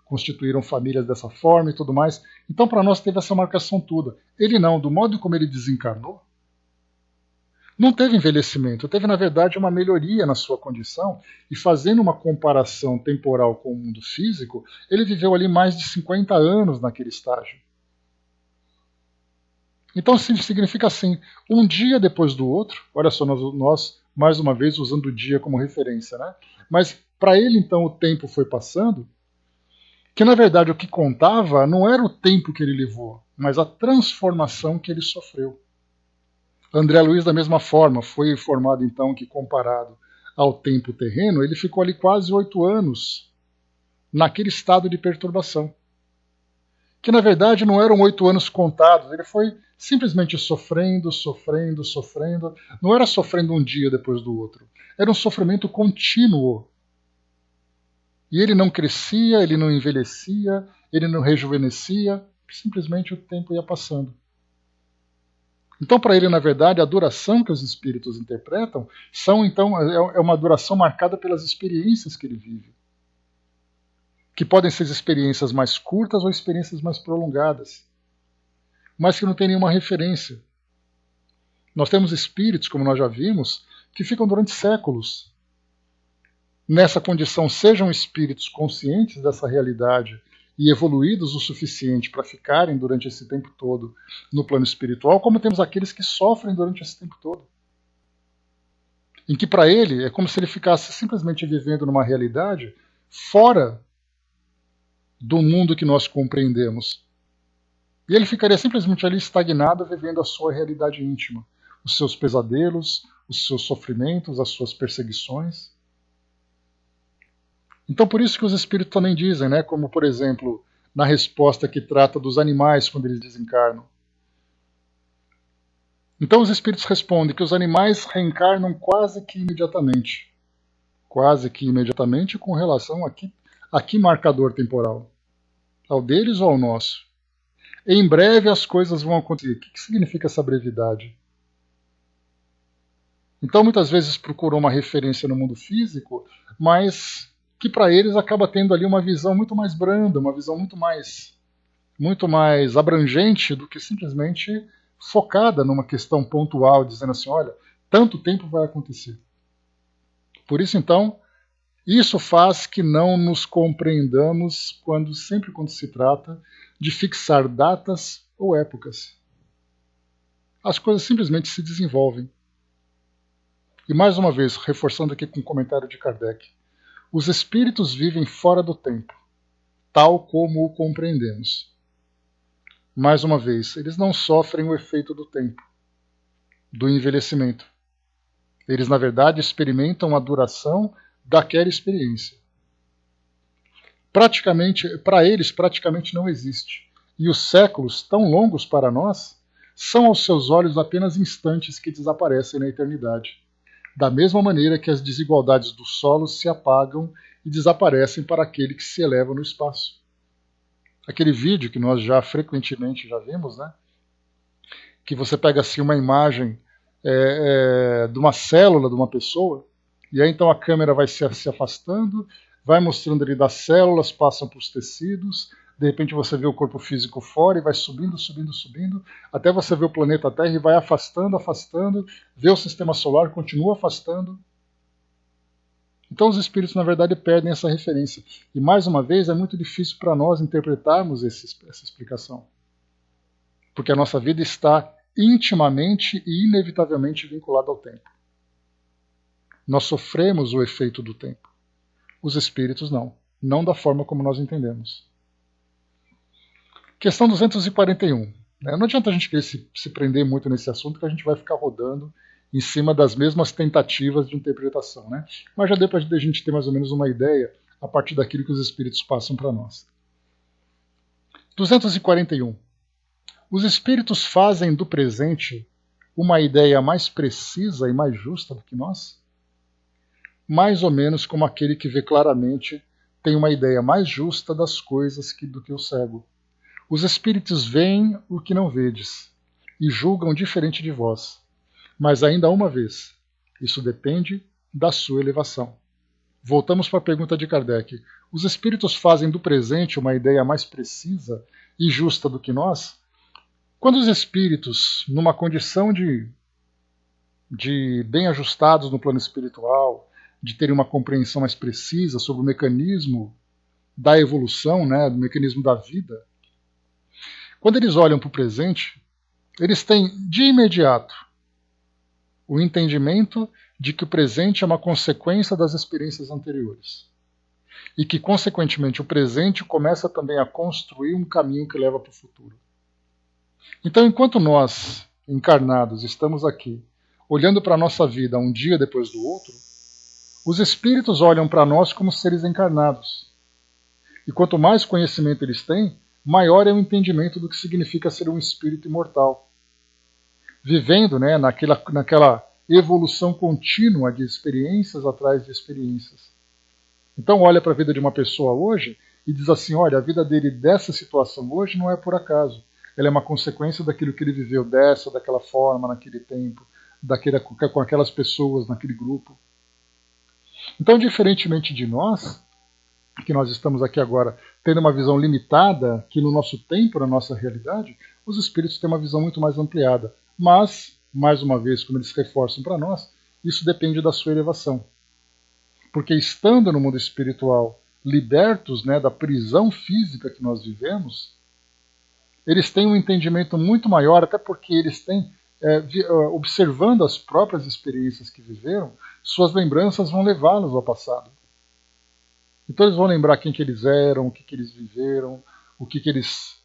constituíram famílias dessa forma e tudo mais. Então, para nós, teve essa marcação toda. Ele não, do modo como ele desencarnou, não teve envelhecimento, teve, na verdade, uma melhoria na sua condição, e fazendo uma comparação temporal com o mundo físico, ele viveu ali mais de 50 anos naquele estágio. Então, significa assim, um dia depois do outro, olha só, nós mais uma vez, usando o dia como referência, né? Mas, para ele, então, o tempo foi passando, que na verdade o que contava não era o tempo que ele levou, mas a transformação que ele sofreu. André Luiz, da mesma forma, foi informado então que, comparado ao tempo terreno, ele ficou ali quase 8 anos naquele estado de perturbação. Que na verdade não eram 8 anos contados, ele foi simplesmente sofrendo, sofrendo, sofrendo. Não era sofrendo um dia depois do outro, era um sofrimento contínuo. E ele não crescia, ele não envelhecia, ele não rejuvenescia, simplesmente o tempo ia passando. Então, para ele, na verdade, a duração que os espíritos interpretam é uma duração marcada pelas experiências que ele vive. Que podem ser experiências mais curtas ou experiências mais prolongadas, mas que não tem nenhuma referência. Nós temos espíritos, como nós já vimos, que ficam durante séculos nessa condição, sejam espíritos conscientes dessa realidade e evoluídos o suficiente para ficarem durante esse tempo todo no plano espiritual, como temos aqueles que sofrem durante esse tempo todo. Em que para ele é como se ele ficasse simplesmente vivendo numa realidade fora do mundo que nós compreendemos. E ele ficaria simplesmente ali estagnado, vivendo a sua realidade íntima, os seus pesadelos, os seus sofrimentos, as suas perseguições. Então, por isso que os espíritos também dizem, né, como, por exemplo, na resposta que trata dos animais quando eles desencarnam. Então, os espíritos respondem que os animais reencarnam quase que imediatamente com relação a que marcador temporal? Ao deles ou ao nosso? Em breve as coisas vão acontecer. O que significa essa brevidade? Então, muitas vezes procuram uma referência no mundo físico, mas que para eles acaba tendo ali uma visão muito mais branda, uma visão muito mais abrangente do que simplesmente focada numa questão pontual, dizendo assim, olha, tanto tempo vai acontecer. Por isso, então, isso faz que não nos compreendamos sempre quando se trata de fixar datas ou épocas. As coisas simplesmente se desenvolvem. E mais uma vez, reforçando aqui com o comentário de Kardec, os espíritos vivem fora do tempo, tal como o compreendemos. Mais uma vez, eles não sofrem o efeito do tempo, do envelhecimento. Eles, na verdade, experimentam a duração daquela experiência. Para eles, praticamente não existe. E os séculos, tão longos para nós, são aos seus olhos apenas instantes que desaparecem na eternidade. Da mesma maneira que as desigualdades do solo se apagam e desaparecem para aquele que se eleva no espaço. Aquele vídeo que nós já frequentemente já vimos, né? Que você pega assim uma imagem de uma célula de uma pessoa, e aí então a câmera vai se afastando, vai mostrando ali das células, passam para os tecidos, de repente você vê o corpo físico fora e vai subindo, subindo, subindo, até você ver o planeta Terra e vai afastando, afastando, vê o sistema solar, continua afastando. Então os espíritos, na verdade, perdem essa referência. E, mais uma vez, é muito difícil para nós interpretarmos essa explicação. Porque a nossa vida está intimamente e inevitavelmente vinculada ao tempo. Nós sofremos o efeito do tempo. Os espíritos não. Não da forma como nós entendemos. Questão 241. Não adianta a gente querer se prender muito nesse assunto, que a gente vai ficar rodando em cima das mesmas tentativas de interpretação. Né? Mas já deu para a gente ter mais ou menos uma ideia a partir daquilo que os espíritos passam para nós. 241. Os espíritos fazem do presente uma ideia mais precisa e mais justa do que nós? Mais ou menos como aquele que vê claramente tem uma ideia mais justa das coisas do que o cego. Os espíritos veem o que não vedes e julgam diferente de vós. Mas ainda uma vez, isso depende da sua elevação. Voltamos para a pergunta de Kardec. Os espíritos fazem do presente uma ideia mais precisa e justa do que nós? Quando os espíritos, numa condição de bem ajustados no plano espiritual, de terem uma compreensão mais precisa sobre o mecanismo da evolução, né, do mecanismo da vida, quando eles olham para o presente, eles têm de imediato o entendimento de que o presente é uma consequência das experiências anteriores. E que, consequentemente, o presente começa também a construir um caminho que leva para o futuro. Então, enquanto nós, encarnados, estamos aqui, olhando para a nossa vida um dia depois do outro, os espíritos olham para nós como seres encarnados. E quanto mais conhecimento eles têm, maior é o entendimento do que significa ser um espírito imortal. Vivendo, né, naquela evolução contínua de experiências atrás de experiências. Então olha para a vida de uma pessoa hoje e diz assim, olha, a vida dele dessa situação hoje não é por acaso. Ela é uma consequência daquilo que ele viveu daquela forma, naquele tempo, com aquelas pessoas, naquele grupo. Então, diferentemente de nós, que nós estamos aqui agora tendo uma visão limitada aqui no nosso tempo, na nossa realidade, os espíritos têm uma visão muito mais ampliada. Mas, mais uma vez, como eles reforçam para nós, isso depende da sua elevação. Porque estando no mundo espiritual, libertos, né, da prisão física que nós vivemos, eles têm um entendimento muito maior, até porque eles têm, observando as próprias experiências que viveram, suas lembranças vão levá-los ao passado. Então eles vão lembrar quem que eles eram, o que eles viveram, o que eles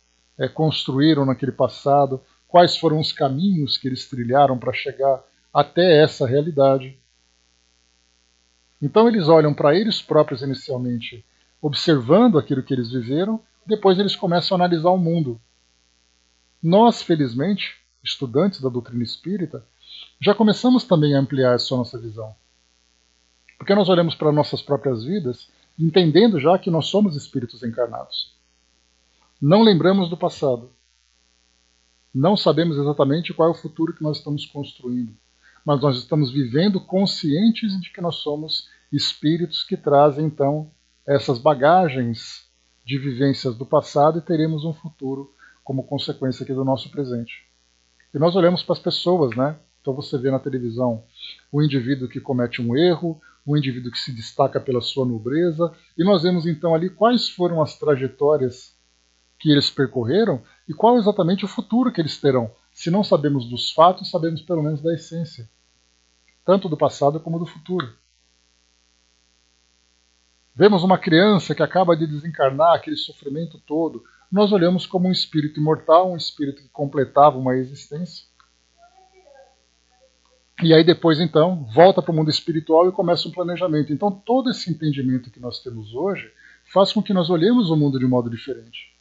construíram naquele passado, quais foram os caminhos que eles trilharam para chegar até essa realidade. Então eles olham para eles próprios inicialmente, observando aquilo que eles viveram, depois eles começam a analisar o mundo. Nós, felizmente, estudantes da doutrina espírita, já começamos também a ampliar essa nossa visão. Porque nós olhamos para nossas próprias vidas, entendendo já que nós somos espíritos encarnados. Não lembramos do passado. Não sabemos exatamente qual é o futuro que nós estamos construindo, mas nós estamos vivendo conscientes de que nós somos espíritos que trazem, então, essas bagagens de vivências do passado e teremos um futuro como consequência aqui do nosso presente. E nós olhamos para as pessoas, né? Então você vê na televisão o indivíduo que comete um erro, o indivíduo que se destaca pela sua nobreza, e nós vemos então ali quais foram as trajetórias que eles percorreram e qual exatamente o futuro que eles terão. Se não sabemos dos fatos, sabemos pelo menos da essência, tanto do passado como do futuro. Vemos uma criança que acaba de desencarnar, aquele sofrimento todo, nós olhamos como um espírito imortal, um espírito que completava uma existência. E aí depois, então, volta para o mundo espiritual e começa um planejamento. Então todo esse entendimento que nós temos hoje faz com que nós olhemos o mundo de um modo diferente.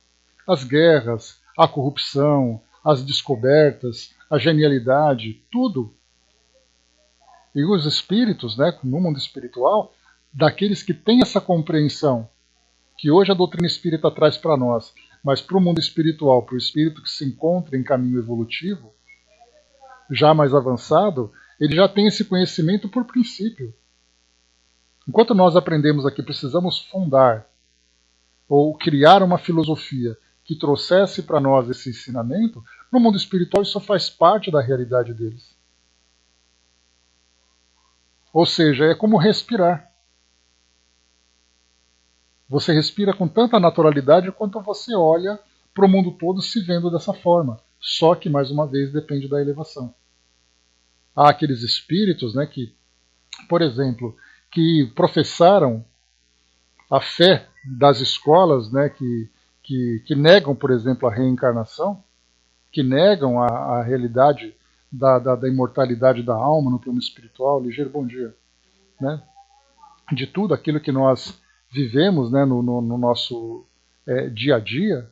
As guerras, a corrupção, as descobertas, a genialidade, tudo. E os espíritos, né, no mundo espiritual, daqueles que têm essa compreensão, que hoje a doutrina espírita traz para nós, mas para o mundo espiritual, para o espírito que se encontra em caminho evolutivo, já mais avançado, ele já tem esse conhecimento por princípio. Enquanto nós aprendemos aqui, precisamos fundar ou criar uma filosofia que trouxesse para nós esse ensinamento, no mundo espiritual isso faz parte da realidade deles. Ou seja, é como respirar. Você respira com tanta naturalidade quanto você olha para o mundo todo se vendo dessa forma. Só que, mais uma vez, depende da elevação. Há aqueles espíritos, né, que, por exemplo, que professaram a fé das escolas, né, que negam, por exemplo, a reencarnação, que negam a realidade da imortalidade da alma no plano espiritual. Ligeiro bom dia. Né? De tudo aquilo que nós vivemos, né, no nosso dia a dia.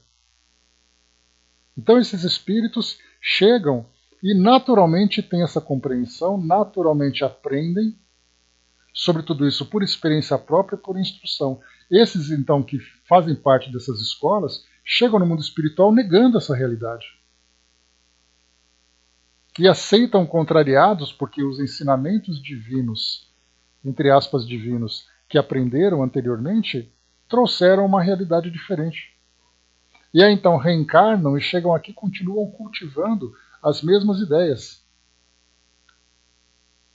Então esses espíritos chegam e naturalmente têm essa compreensão, naturalmente aprendem sobre tudo isso por experiência própria e por instrução. Esses, então, que fazem parte dessas escolas, chegam no mundo espiritual negando essa realidade. E aceitam contrariados porque os ensinamentos divinos, entre aspas divinos, que aprenderam anteriormente, trouxeram uma realidade diferente. E aí então reencarnam e chegam aqui e continuam cultivando as mesmas ideias.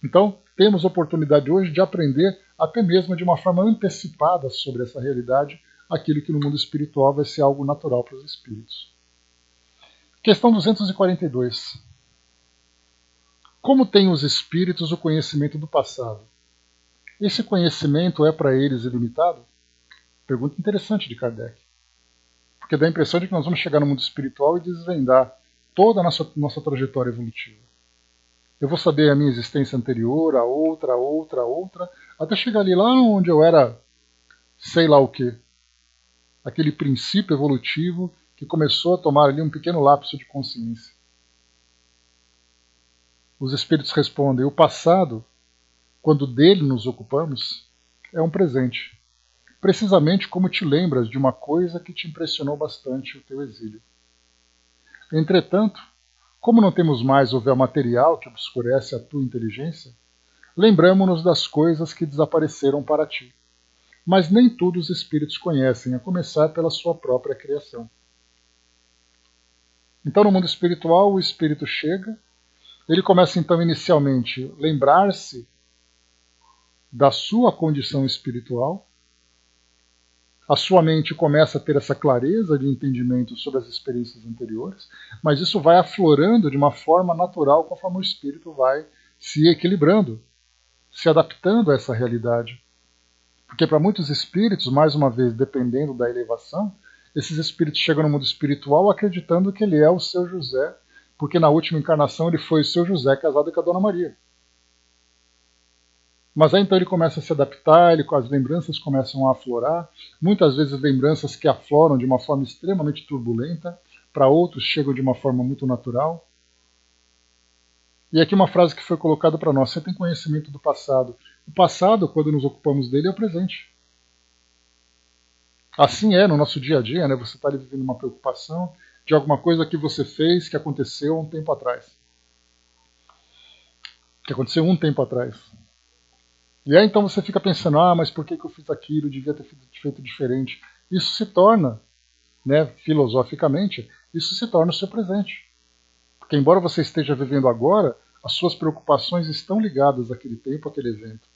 Então temos oportunidade hoje de aprender até mesmo de uma forma antecipada sobre essa realidade, aquilo que no mundo espiritual vai ser algo natural para os espíritos. Questão 242. Como têm os espíritos o conhecimento do passado? Esse conhecimento é para eles ilimitado? Pergunta interessante de Kardec. Porque dá a impressão de que nós vamos chegar no mundo espiritual e desvendar toda a nossa trajetória evolutiva. Eu vou saber a minha existência anterior, a outra, até chegar ali lá onde eu era sei lá o quê. Aquele princípio evolutivo que começou a tomar ali um pequeno lapso de consciência. Os espíritos respondem: o passado, quando dele nos ocupamos, é um presente. Precisamente como te lembras de uma coisa que te impressionou bastante o teu exílio. Entretanto, como não temos mais o véu material que obscurece a tua inteligência, lembramo-nos das coisas que desapareceram para ti. Mas nem tudo os espíritos conhecem, a começar pela sua própria criação. Então, no mundo espiritual, o espírito chega, ele começa então inicialmente a lembrar-se da sua condição espiritual, a sua mente começa a ter essa clareza de entendimento sobre as experiências anteriores, mas isso vai aflorando de uma forma natural conforme o espírito vai se equilibrando, se adaptando a essa realidade. Porque para muitos espíritos, mais uma vez, dependendo da elevação, esses espíritos chegam no mundo espiritual acreditando que ele é o seu José, porque na última encarnação ele foi o seu José casado com a Dona Maria. Mas aí então ele começa a se adaptar, as lembranças começam a aflorar, muitas vezes lembranças que afloram de uma forma extremamente turbulenta, para outros chegam de uma forma muito natural. E aqui uma frase que foi colocada para nós: você tem conhecimento do passado. O passado, quando nos ocupamos dele, é o presente. Assim é no nosso dia a dia, né? Você está ali vivendo uma preocupação de alguma coisa que você fez, que aconteceu um tempo atrás. Que aconteceu um tempo atrás. E aí então você fica pensando: mas por que eu fiz aquilo? Eu devia ter feito diferente. Isso se torna, né, filosoficamente, isso se torna o seu presente. Porque embora você esteja vivendo agora, as suas preocupações estão ligadas àquele tempo, àquele evento.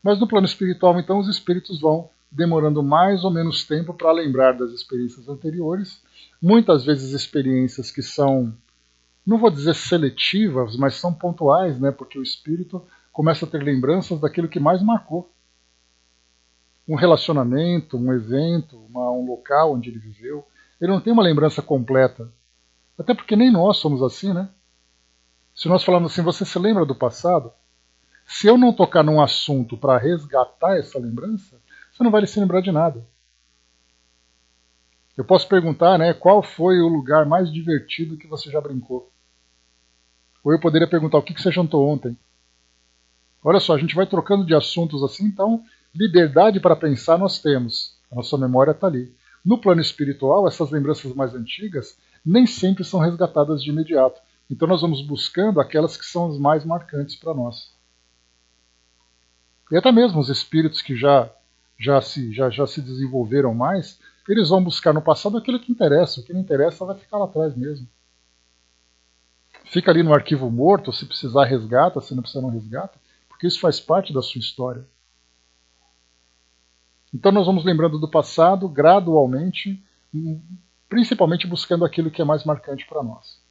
Mas no plano espiritual, então, os espíritos vão demorando mais ou menos tempo para lembrar das experiências anteriores, muitas vezes experiências que são, não vou dizer seletivas, mas são pontuais, né, porque o espírito começa a ter lembranças daquilo que mais marcou. Um relacionamento, um evento, um local onde ele viveu. Ele não tem uma lembrança completa. Até porque nem nós somos assim, né? Se nós falarmos assim: você se lembra do passado? Se eu não tocar num assunto para resgatar essa lembrança, você não vai se lembrar de nada. Eu posso perguntar, né, qual foi o lugar mais divertido que você já brincou? Ou eu poderia perguntar: o que você jantou ontem? Olha só, a gente vai trocando de assuntos assim, então liberdade para pensar nós temos. A nossa memória está ali. No plano espiritual, essas lembranças mais antigas nem sempre são resgatadas de imediato. Então nós vamos buscando aquelas que são as mais marcantes para nós. E até mesmo os espíritos que já já se desenvolveram mais, eles vão buscar no passado aquilo que interessa. O que não interessa vai ficar lá atrás mesmo. Fica ali no arquivo morto, se precisar resgata, se não precisar não resgata, porque isso faz parte da sua história. Então nós vamos lembrando do passado gradualmente, principalmente buscando aquilo que é mais marcante para nós.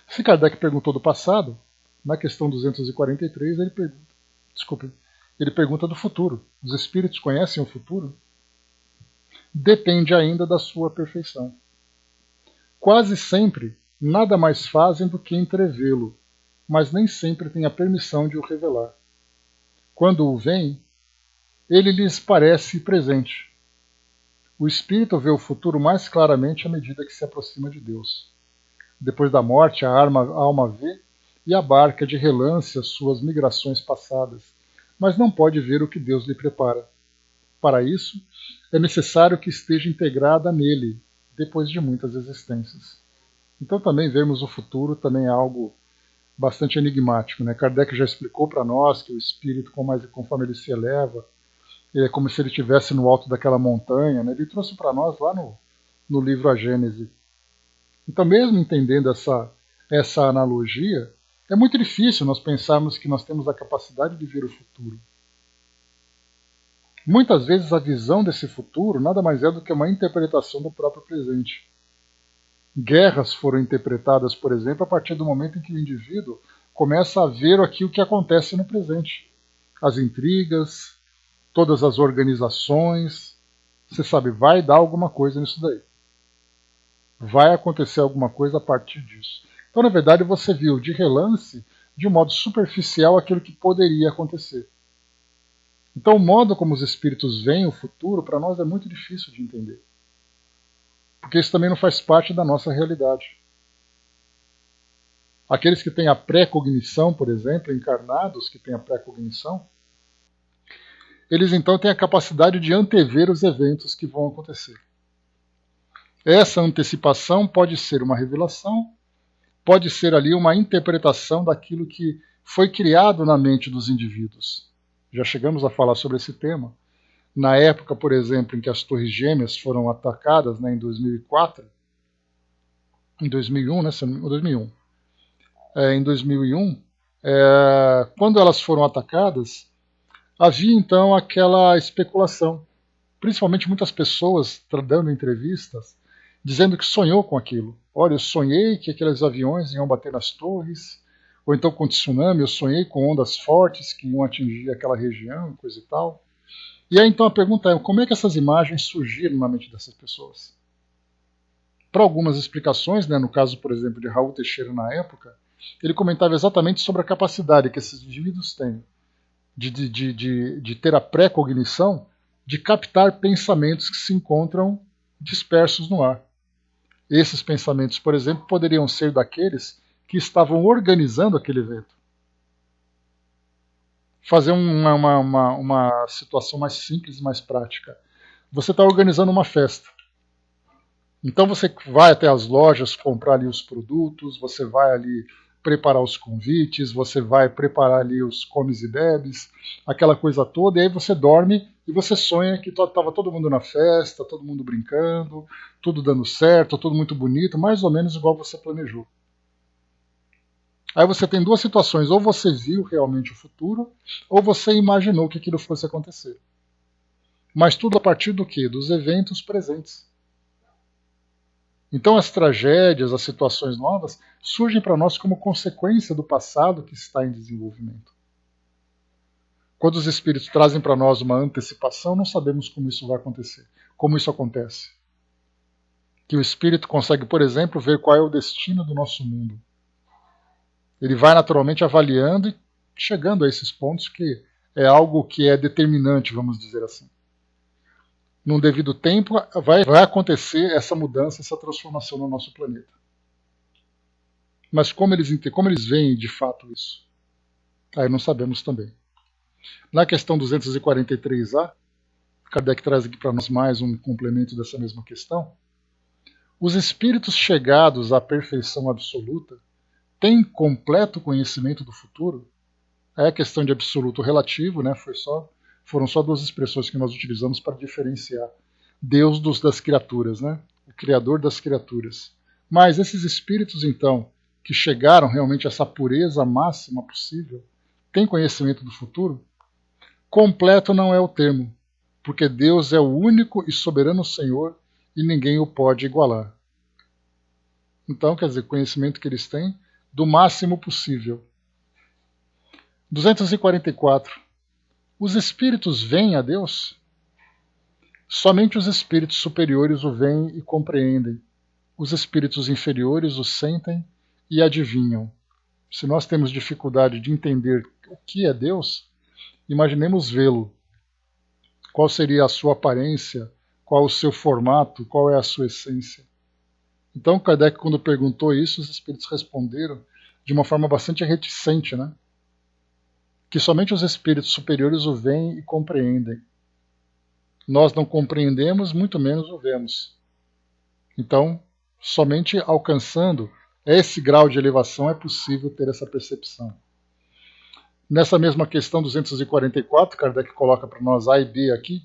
Se Kardec perguntou do passado, na questão 243 ele pergunta do futuro. Os espíritos conhecem o futuro? Depende ainda da sua perfeição. Quase sempre nada mais fazem do que entrevê-lo, mas nem sempre têm a permissão de o revelar. Quando o veem, ele lhes parece presente. O espírito vê o futuro mais claramente à medida que se aproxima de Deus. Depois da morte, a alma vê e abarca de relance as suas migrações passadas, mas não pode ver o que Deus lhe prepara. Para isso, é necessário que esteja integrada nele, depois de muitas existências. Então também vermos o futuro também é algo bastante enigmático, né? Kardec já explicou para nós que o espírito, conforme ele se eleva, é como se ele estivesse no alto daquela montanha, né? Ele trouxe para nós lá no livro A Gênese. Então, mesmo entendendo essa analogia, é muito difícil nós pensarmos que nós temos a capacidade de ver o futuro. Muitas vezes a visão desse futuro nada mais é do que uma interpretação do próprio presente. Guerras foram interpretadas, por exemplo, a partir do momento em que o indivíduo começa a ver aqui o que acontece no presente. As intrigas, todas as organizações. Você sabe, vai dar alguma coisa nisso daí. Vai acontecer alguma coisa a partir disso. Então, na verdade, você viu de relance, de um modo superficial, aquilo que poderia acontecer. Então, o modo como os espíritos veem o futuro, para nós é muito difícil de entender. Porque isso também não faz parte da nossa realidade. Aqueles que têm a pré-cognição, por exemplo, encarnados que têm a pré-cognição, eles então têm a capacidade de antever os eventos que vão acontecer. Essa antecipação pode ser uma revelação, pode ser ali uma interpretação daquilo que foi criado na mente dos indivíduos. Já chegamos a falar sobre esse tema. Na época, por exemplo, em que as Torres Gêmeas foram atacadas, né, em 2004, em 2001, né, 2001. Em 2001, quando elas foram atacadas, havia então aquela especulação, principalmente muitas pessoas dando entrevistas, dizendo que sonhou com aquilo. Olha, eu sonhei que aqueles aviões iam bater nas torres, ou então com tsunami, eu sonhei com ondas fortes que iam atingir aquela região, coisa e tal. E aí então a pergunta é, como é que essas imagens surgiram na mente dessas pessoas? Para algumas explicações, né, no caso, por exemplo, de Raul Teixeira na época, ele comentava exatamente sobre a capacidade que esses indivíduos têm de ter a pré-cognição, de captar pensamentos que se encontram dispersos no ar. Esses pensamentos, por exemplo, poderiam ser daqueles que estavam organizando aquele evento. Fazer uma situação mais simples e mais prática. Você está organizando uma festa. Então você vai até as lojas comprar ali os produtos, você vai ali preparar os convites, você vai preparar ali os comes e bebes, aquela coisa toda, e aí você dorme e você sonha que estava todo mundo na festa, todo mundo brincando, tudo dando certo, tudo muito bonito, mais ou menos igual você planejou. Aí você tem duas situações, ou você viu realmente o futuro, ou você imaginou que aquilo fosse acontecer. Mas tudo a partir do quê? Dos eventos presentes. Então as tragédias, as situações novas, surgem para nós como consequência do passado que está em desenvolvimento. Quando os espíritos trazem para nós uma antecipação, não sabemos como isso vai acontecer, como isso acontece. Que o espírito consegue, por exemplo, ver qual é o destino do nosso mundo. Ele vai naturalmente avaliando e chegando a esses pontos que é algo que é determinante, vamos dizer assim. Num devido tempo, vai acontecer essa mudança, essa transformação no nosso planeta. Mas como eles veem de fato isso? Aí não sabemos também. Na questão 243A, Kardec traz aqui para nós mais um complemento dessa mesma questão. Os espíritos chegados à perfeição absoluta têm completo conhecimento do futuro? É a questão de absoluto relativo, né? Foram só duas expressões que nós utilizamos para diferenciar Deus das criaturas, né? O Criador das criaturas. Mas esses espíritos, então, que chegaram realmente a essa pureza máxima possível, têm conhecimento do futuro? Completo não é o termo, porque Deus é o único e soberano Senhor e ninguém o pode igualar. Então, quer dizer, conhecimento que eles têm do máximo possível. 244. Os espíritos veem a Deus? Somente os espíritos superiores o veem e compreendem. Os espíritos inferiores o sentem e adivinham. Se nós temos dificuldade de entender o que é Deus, imaginemos vê-lo. Qual seria a sua aparência? Qual o seu formato? Qual é a sua essência? Então, Kardec, quando perguntou isso, os espíritos responderam de uma forma bastante reticente, né? Que somente os espíritos superiores o veem e compreendem. Nós não compreendemos, muito menos o vemos. Então, somente alcançando esse grau de elevação é possível ter essa percepção. Nessa mesma questão 244, Kardec coloca para nós A e B aqui.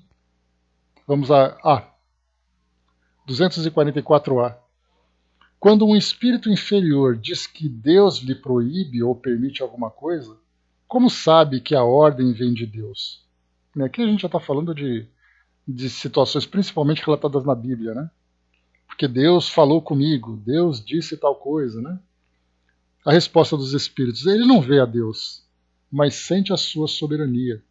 Vamos a A. 244A. Quando um espírito inferior diz que Deus lhe proíbe ou permite alguma coisa, como sabe que a ordem vem de Deus? Aqui a gente já está falando de situações principalmente relatadas na Bíblia, né? Porque Deus falou comigo, Deus disse tal coisa, né? A resposta dos espíritos, ele não vê a Deus, mas sente a sua soberania.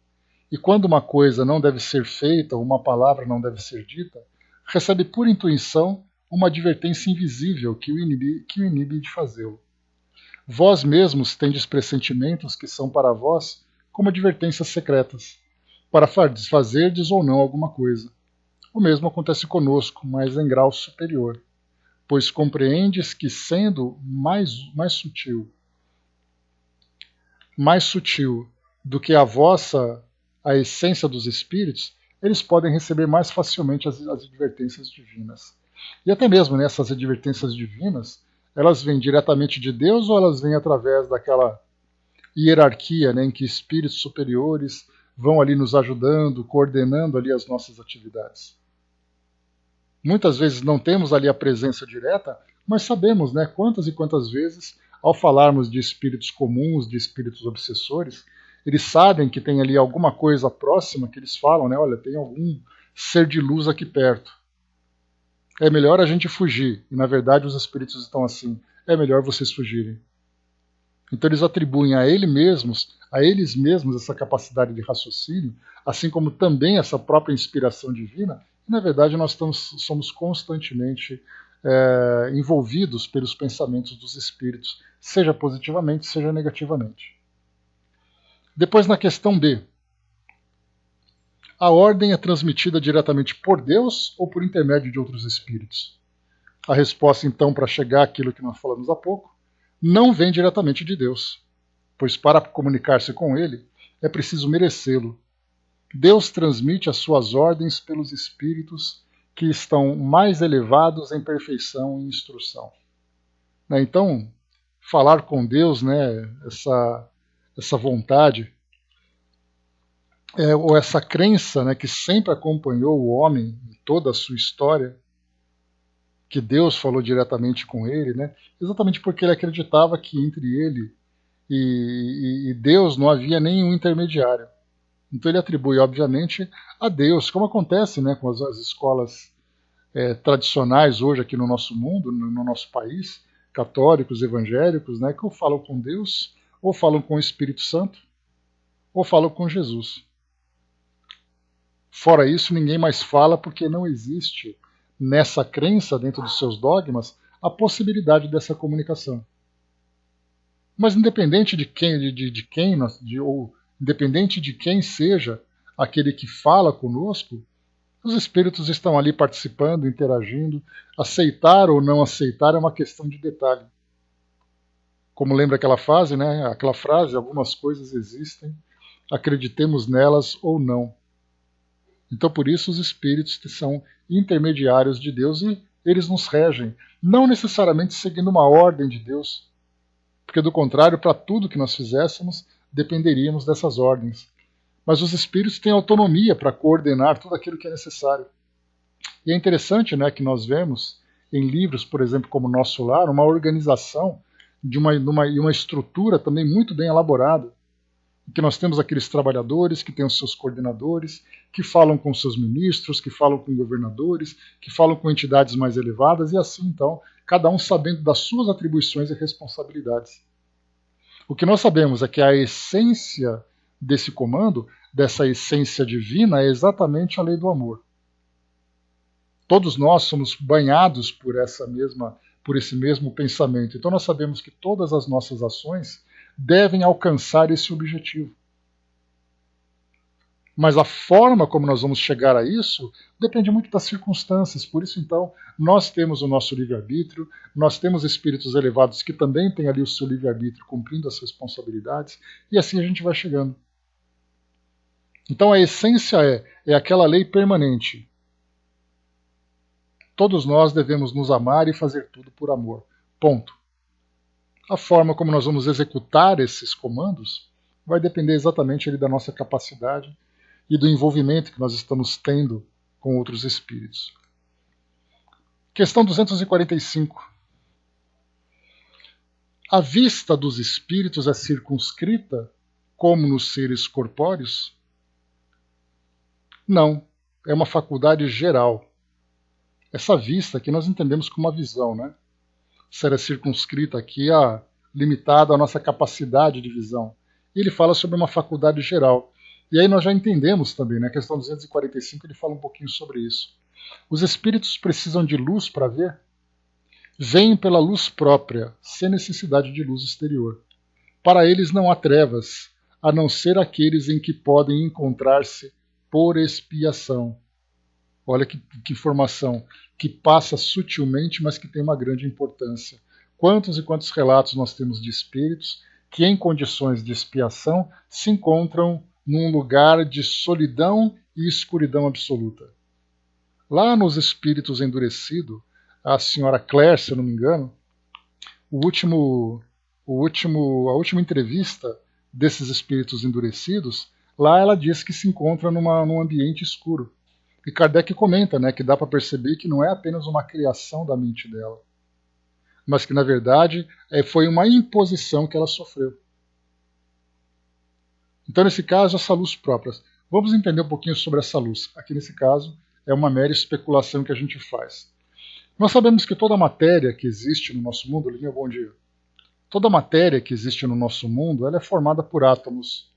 E quando uma coisa não deve ser feita, ou uma palavra não deve ser dita, recebe por intuição uma advertência invisível que o inibe de fazê-lo. Vós mesmos tendes pressentimentos que são para vós como advertências secretas, para desfazerdes ou não alguma coisa. O mesmo acontece conosco, mas em grau superior, pois compreendes que, sendo mais sutil do que a essência dos espíritos, eles podem receber mais facilmente as advertências divinas. E até mesmo nessas advertências divinas, elas vêm diretamente de Deus ou elas vêm através daquela hierarquia, né, em que espíritos superiores vão ali nos ajudando, coordenando ali as nossas atividades. Muitas vezes não temos ali a presença direta, mas sabemos, né, quantas e quantas vezes, ao falarmos de espíritos comuns, de espíritos obsessores, eles sabem que tem ali alguma coisa próxima que eles falam, né, olha, tem algum ser de luz aqui perto. É melhor a gente fugir. E na verdade os espíritos estão assim, é melhor vocês fugirem. Então eles atribuem a eles mesmos essa capacidade de raciocínio, assim como também essa própria inspiração divina, e na verdade nós somos constantemente envolvidos pelos pensamentos dos espíritos, seja positivamente, seja negativamente. Depois na questão B. A ordem é transmitida diretamente por Deus ou por intermédio de outros espíritos? A resposta, então, para chegar àquilo que nós falamos há pouco, não vem diretamente de Deus, pois para comunicar-se com ele é preciso merecê-lo. Deus transmite as suas ordens pelos espíritos que estão mais elevados em perfeição e instrução. Então, falar com Deus, né, essa vontade, ou essa crença, né, que sempre acompanhou o homem em toda a sua história, que Deus falou diretamente com ele, né, exatamente porque ele acreditava que entre ele e Deus não havia nenhum intermediário. Então ele atribui, obviamente, a Deus, como acontece, né, com as escolas tradicionais hoje aqui no nosso mundo, no nosso país, católicos, evangélicos, né, que ou falam com Deus, ou falam com o Espírito Santo, ou falam com Jesus. Fora isso, ninguém mais fala porque não existe nessa crença, dentro dos seus dogmas, a possibilidade dessa comunicação. Mas independente ou independente de quem seja aquele que fala conosco, os espíritos estão ali participando, interagindo. Aceitar ou não aceitar é uma questão de detalhe. Como lembra aquela frase, né? Aquela frase, algumas coisas existem, acreditemos nelas ou não. Então, por isso, os espíritos são intermediários de Deus e eles nos regem, não necessariamente seguindo uma ordem de Deus, porque, do contrário, para tudo que nós fizéssemos, dependeríamos dessas ordens. mas os espíritos têm autonomia para coordenar tudo aquilo que é necessário. E é interessante, né, que nós vemos em livros, por exemplo, como Nosso Lar, uma organização de uma estrutura também muito bem elaborada, que nós temos aqueles trabalhadores que têm os seus coordenadores, que falam com seus ministros, que falam com governadores, que falam com entidades mais elevadas, e assim, então, cada um sabendo das suas atribuições e responsabilidades. O que nós sabemos é que a essência desse comando, dessa essência divina, é exatamente a lei do amor. Todos nós somos banhados por esse mesmo pensamento. Então nós sabemos que todas as nossas ações devem alcançar esse objetivo. Mas a forma como nós vamos chegar a isso depende muito das circunstâncias. Por isso, então, nós temos o nosso livre-arbítrio, nós temos espíritos elevados que também têm ali o seu livre-arbítrio cumprindo as responsabilidades, e assim a gente vai chegando. Então a essência é aquela lei permanente. Todos nós devemos nos amar e fazer tudo por amor. Ponto. A forma como nós vamos executar esses comandos vai depender exatamente da nossa capacidade e do envolvimento que nós estamos tendo com outros espíritos. Questão 245. A vista dos espíritos é circunscrita como nos seres corpóreos? Não, é uma faculdade geral. Essa vista aqui nós entendemos como uma visão, né? Será circunscrita aqui limitada à nossa capacidade de visão. E ele fala sobre uma faculdade geral. E aí nós já entendemos também, na questão 245 ele fala um pouquinho sobre isso. Os espíritos precisam de luz para ver? Veem pela luz própria, sem necessidade de luz exterior. Para eles não há trevas, a não ser aqueles em que podem encontrar-se por expiação. Olha que informação, que passa sutilmente, mas que tem uma grande importância. Quantos e quantos relatos nós temos de espíritos que, em condições de expiação, se encontram num lugar de solidão e escuridão absoluta. Lá nos Espíritos Endurecidos, a senhora Claire, se eu não me engano, a última entrevista desses Espíritos Endurecidos, lá ela diz que se encontra num ambiente escuro. E Kardec comenta, né, que dá para perceber que não é apenas uma criação da mente dela, mas que, na verdade, foi uma imposição que ela sofreu. Então, nesse caso, essa luz própria. Vamos entender um pouquinho sobre essa luz. Aqui, nesse caso, é uma mera especulação que a gente faz. Nós sabemos que toda matéria que existe no nosso mundo, Linha, bom dia. Toda matéria que existe no nosso mundo, ela é formada por átomos.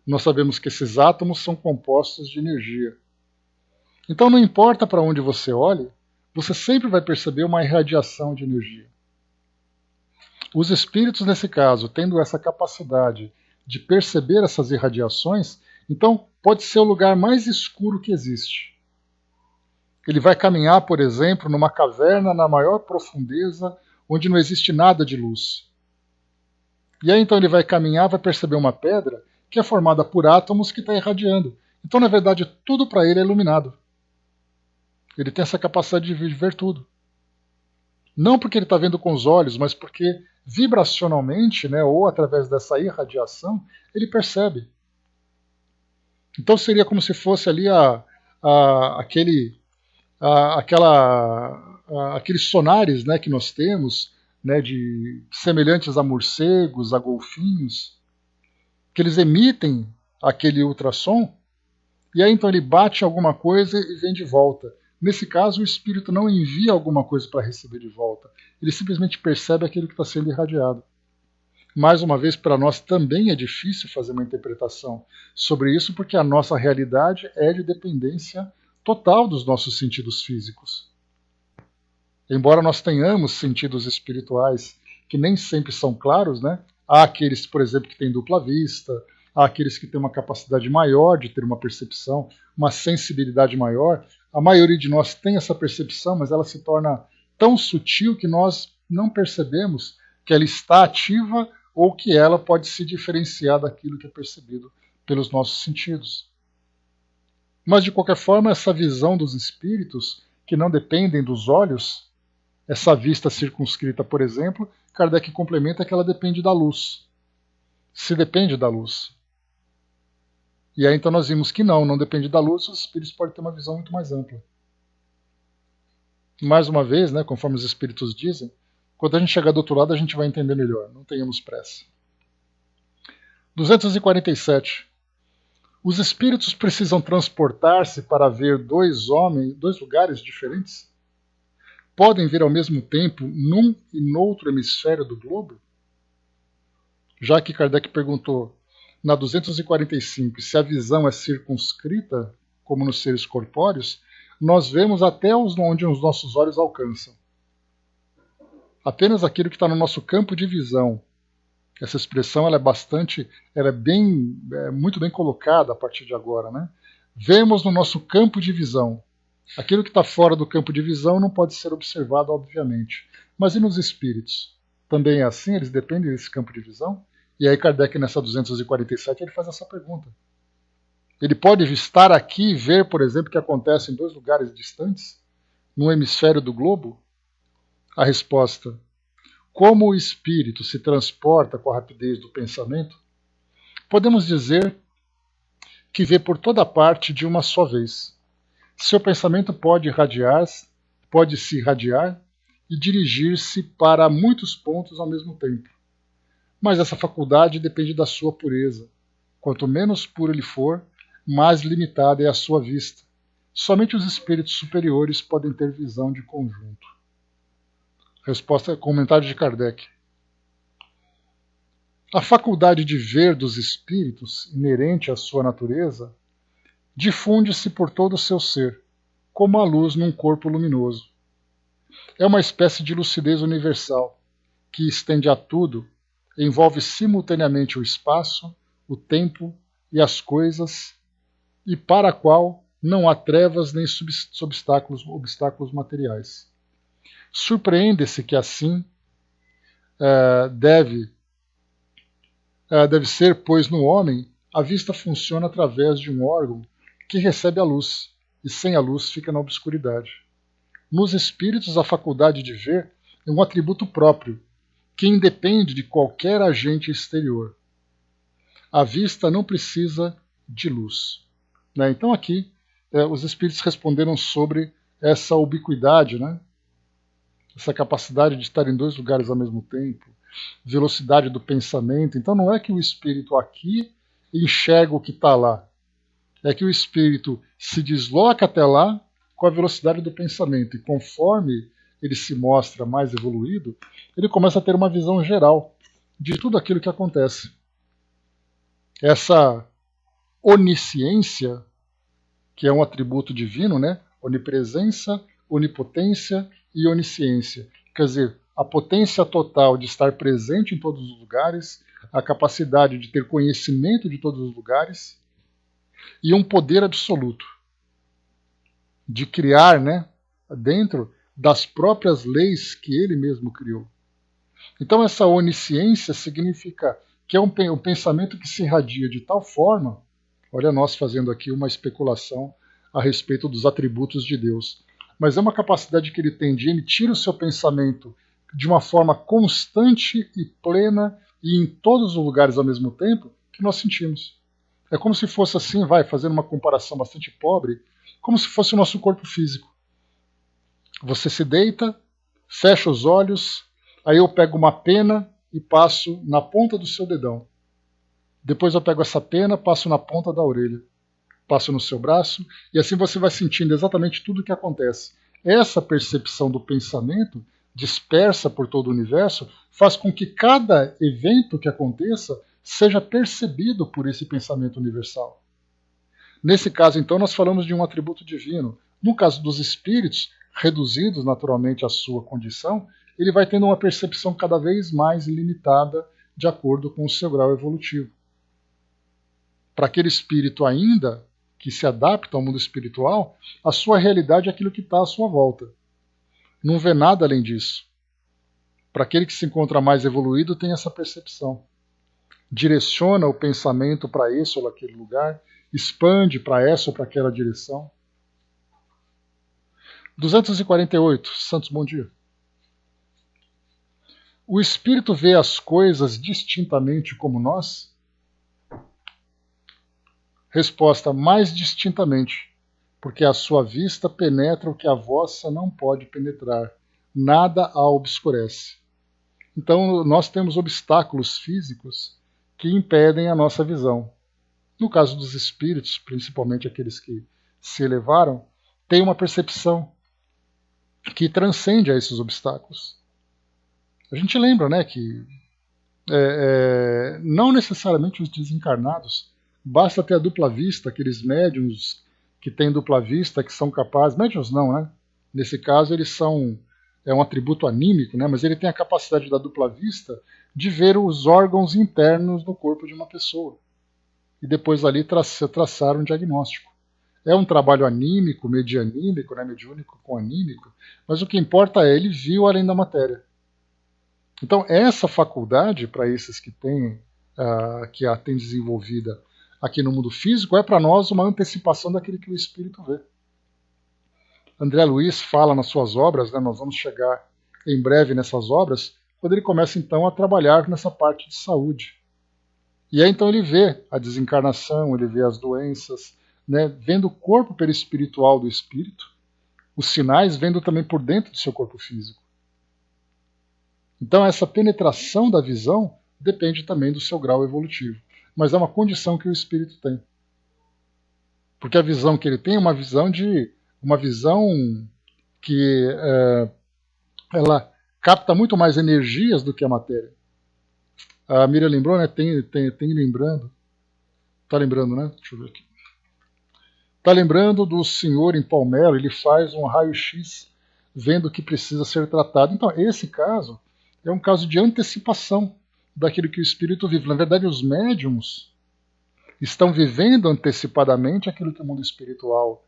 Nós sabemos que esses átomos são compostos de energia. Então, não importa para onde você olhe, você sempre vai perceber uma irradiação de energia. Os espíritos, nesse caso, tendo essa capacidade de perceber essas irradiações, então pode ser o lugar mais escuro que existe. Ele vai caminhar, por exemplo, numa caverna na maior profundeza, onde não existe nada de luz. E aí então ele vai caminhar, vai perceber uma pedra que é formada por átomos que está irradiando. Então, na verdade, tudo para ele é iluminado. Ele tem essa capacidade de ver tudo. Não porque ele está vendo com os olhos, mas porque vibracionalmente, né, ou através dessa irradiação, ele percebe. Então seria como se fosse ali aqueles sonares, né, que nós temos, né, semelhantes a morcegos, a golfinhos, que eles emitem aquele ultrassom, e aí então ele bate em alguma coisa e vem de volta. Nesse caso, o espírito não envia alguma coisa para receber de volta. Ele simplesmente percebe aquilo que está sendo irradiado. Mais uma vez, para nós também é difícil fazer uma interpretação sobre isso, porque a nossa realidade é de dependência total dos nossos sentidos físicos. Embora nós tenhamos sentidos espirituais que nem sempre são claros, né? Há aqueles, por exemplo, que têm dupla vista, há aqueles que têm uma capacidade maior de ter uma percepção, uma sensibilidade maior. A maioria de nós tem essa percepção, mas ela se torna tão sutil que nós não percebemos que ela está ativa ou que ela pode se diferenciar daquilo que é percebido pelos nossos sentidos. Mas, de qualquer forma, essa visão dos espíritos, que não dependem dos olhos, essa vista circunscrita, por exemplo, Kardec complementa que ela depende da luz. Se depende da luz. E aí então nós vimos que não depende da luz, os espíritos podem ter uma visão muito mais ampla. Mais uma vez, né, conforme os espíritos dizem, quando a gente chegar do outro lado a gente vai entender melhor, não tenhamos pressa. 247. Os espíritos precisam transportar-se para ver dois lugares diferentes? Podem ver ao mesmo tempo num e noutro hemisfério do globo? Já que Kardec perguntou na 245 se a visão é circunscrita, como nos seres corpóreos, nós vemos até onde os nossos olhos alcançam. Apenas aquilo que está no nosso campo de visão. Essa expressão ela é muito bem colocada a partir de agora, né? Vemos no nosso campo de visão. Aquilo que está fora do campo de visão não pode ser observado, obviamente. Mas e nos espíritos? Também é assim? Eles dependem desse campo de visão? E aí Kardec, nessa 247, ele faz essa pergunta. Ele pode estar aqui e ver, por exemplo, o que acontece em dois lugares distantes, no hemisfério do globo? A resposta: como o espírito se transporta com a rapidez do pensamento, podemos dizer que vê por toda parte de uma só vez. Seu pensamento pode se irradiar e dirigir-se para muitos pontos ao mesmo tempo. Mas essa faculdade depende da sua pureza. Quanto menos puro ele for, mais limitada é a sua vista. Somente os espíritos superiores podem ter visão de conjunto. Resposta, comentário de Kardec. A faculdade de ver dos espíritos, inerente à sua natureza, difunde-se por todo o seu ser, como a luz num corpo luminoso. É uma espécie de lucidez universal, que estende a tudo, envolve simultaneamente o espaço, o tempo e as coisas, e para a qual não há trevas nem obstáculos materiais. Surpreende-se que assim deve ser, pois no homem a vista funciona através de um órgão que recebe a luz, e sem a luz fica na obscuridade. Nos espíritos, a faculdade de ver é um atributo próprio, que independe de qualquer agente exterior. A vista não precisa de luz. Né? Então aqui os espíritos responderam sobre essa ubiquidade, né? Essa capacidade de estar em dois lugares ao mesmo tempo, velocidade do pensamento. Então não é que o espírito aqui enxerga o que está lá, é que o espírito se desloca até lá com a velocidade do pensamento, e conforme ele se mostra mais evoluído, ele começa a ter uma visão geral de tudo aquilo que acontece. Essa onisciência, que é um atributo divino, né? Onipresença, onipotência e onisciência. Quer dizer, a potência total de estar presente em todos os lugares, a capacidade de ter conhecimento de todos os lugares e um poder absoluto de criar, né, dentro das próprias leis que ele mesmo criou. Então essa onisciência significa que é um pensamento que se irradia de tal forma, olha nós fazendo aqui uma especulação a respeito dos atributos de Deus, mas é uma capacidade que ele tem de emitir o seu pensamento de uma forma constante e plena e em todos os lugares ao mesmo tempo que nós sentimos. É como se fosse assim, fazendo uma comparação bastante pobre, como se fosse o nosso corpo físico. Você se deita, fecha os olhos, aí eu pego uma pena e passo na ponta do seu dedão. Depois eu pego essa pena, passo na ponta da orelha, passo no seu braço, e assim você vai sentindo exatamente tudo o que acontece. Essa percepção do pensamento, dispersa por todo o universo, faz com que cada evento que aconteça seja percebido por esse pensamento universal. Nesse caso, então, nós falamos de um atributo divino. No caso dos espíritos, reduzidos naturalmente à sua condição, ele vai tendo uma percepção cada vez mais limitada de acordo com o seu grau evolutivo. Para aquele espírito ainda que se adapta ao mundo espiritual, a sua realidade é aquilo que está à sua volta. Não vê nada além disso. Para aquele que se encontra mais evoluído, tem essa percepção. Direciona o pensamento para esse ou aquele lugar, expande para essa ou para aquela direção. 248. Santos, bom dia. O espírito vê as coisas distintamente como nós? Resposta: mais distintamente, porque a sua vista penetra o que a vossa não pode penetrar. Nada a obscurece. Então, nós temos obstáculos físicos que impedem a nossa visão. No caso dos espíritos, principalmente aqueles que se elevaram, tem uma percepção que transcende a esses obstáculos. A gente lembra, né, que não necessariamente os desencarnados, basta ter a dupla vista, aqueles médiums que têm dupla vista, que são capazes, médiums não, né? Nesse caso eles são, é um atributo anímico, né? Mas ele tem a capacidade da dupla vista de ver os órgãos internos do corpo de uma pessoa e depois ali traçar um diagnóstico. É um trabalho anímico, medianímico, né? Mediúnico com anímico, mas o que importa é ele viu além da matéria. Então, essa faculdade, para esses que que a têm desenvolvida aqui no mundo físico, é para nós uma antecipação daquilo que o espírito vê. André Luiz fala nas suas obras, né, nós vamos chegar em breve nessas obras, quando ele começa então a trabalhar nessa parte de saúde. E aí então ele vê a desencarnação, ele vê as doenças, né, vendo o corpo perispiritual do espírito, os sinais vendo também por dentro do seu corpo físico. Então essa penetração da visão depende também do seu grau evolutivo. Mas é uma condição que o espírito tem. Porque a visão que ele tem é uma visão que ela capta muito mais energias do que a matéria. A Miriam lembrou, né? Tem lembrando. Tá lembrando, né? Deixa eu ver aqui. Tá lembrando do senhor em Palmelo, ele faz um raio-x vendo o que precisa ser tratado. Então, esse caso é um caso de antecipação daquilo que o espírito vive. Na verdade, os médiums estão vivendo antecipadamente aquilo que o mundo espiritual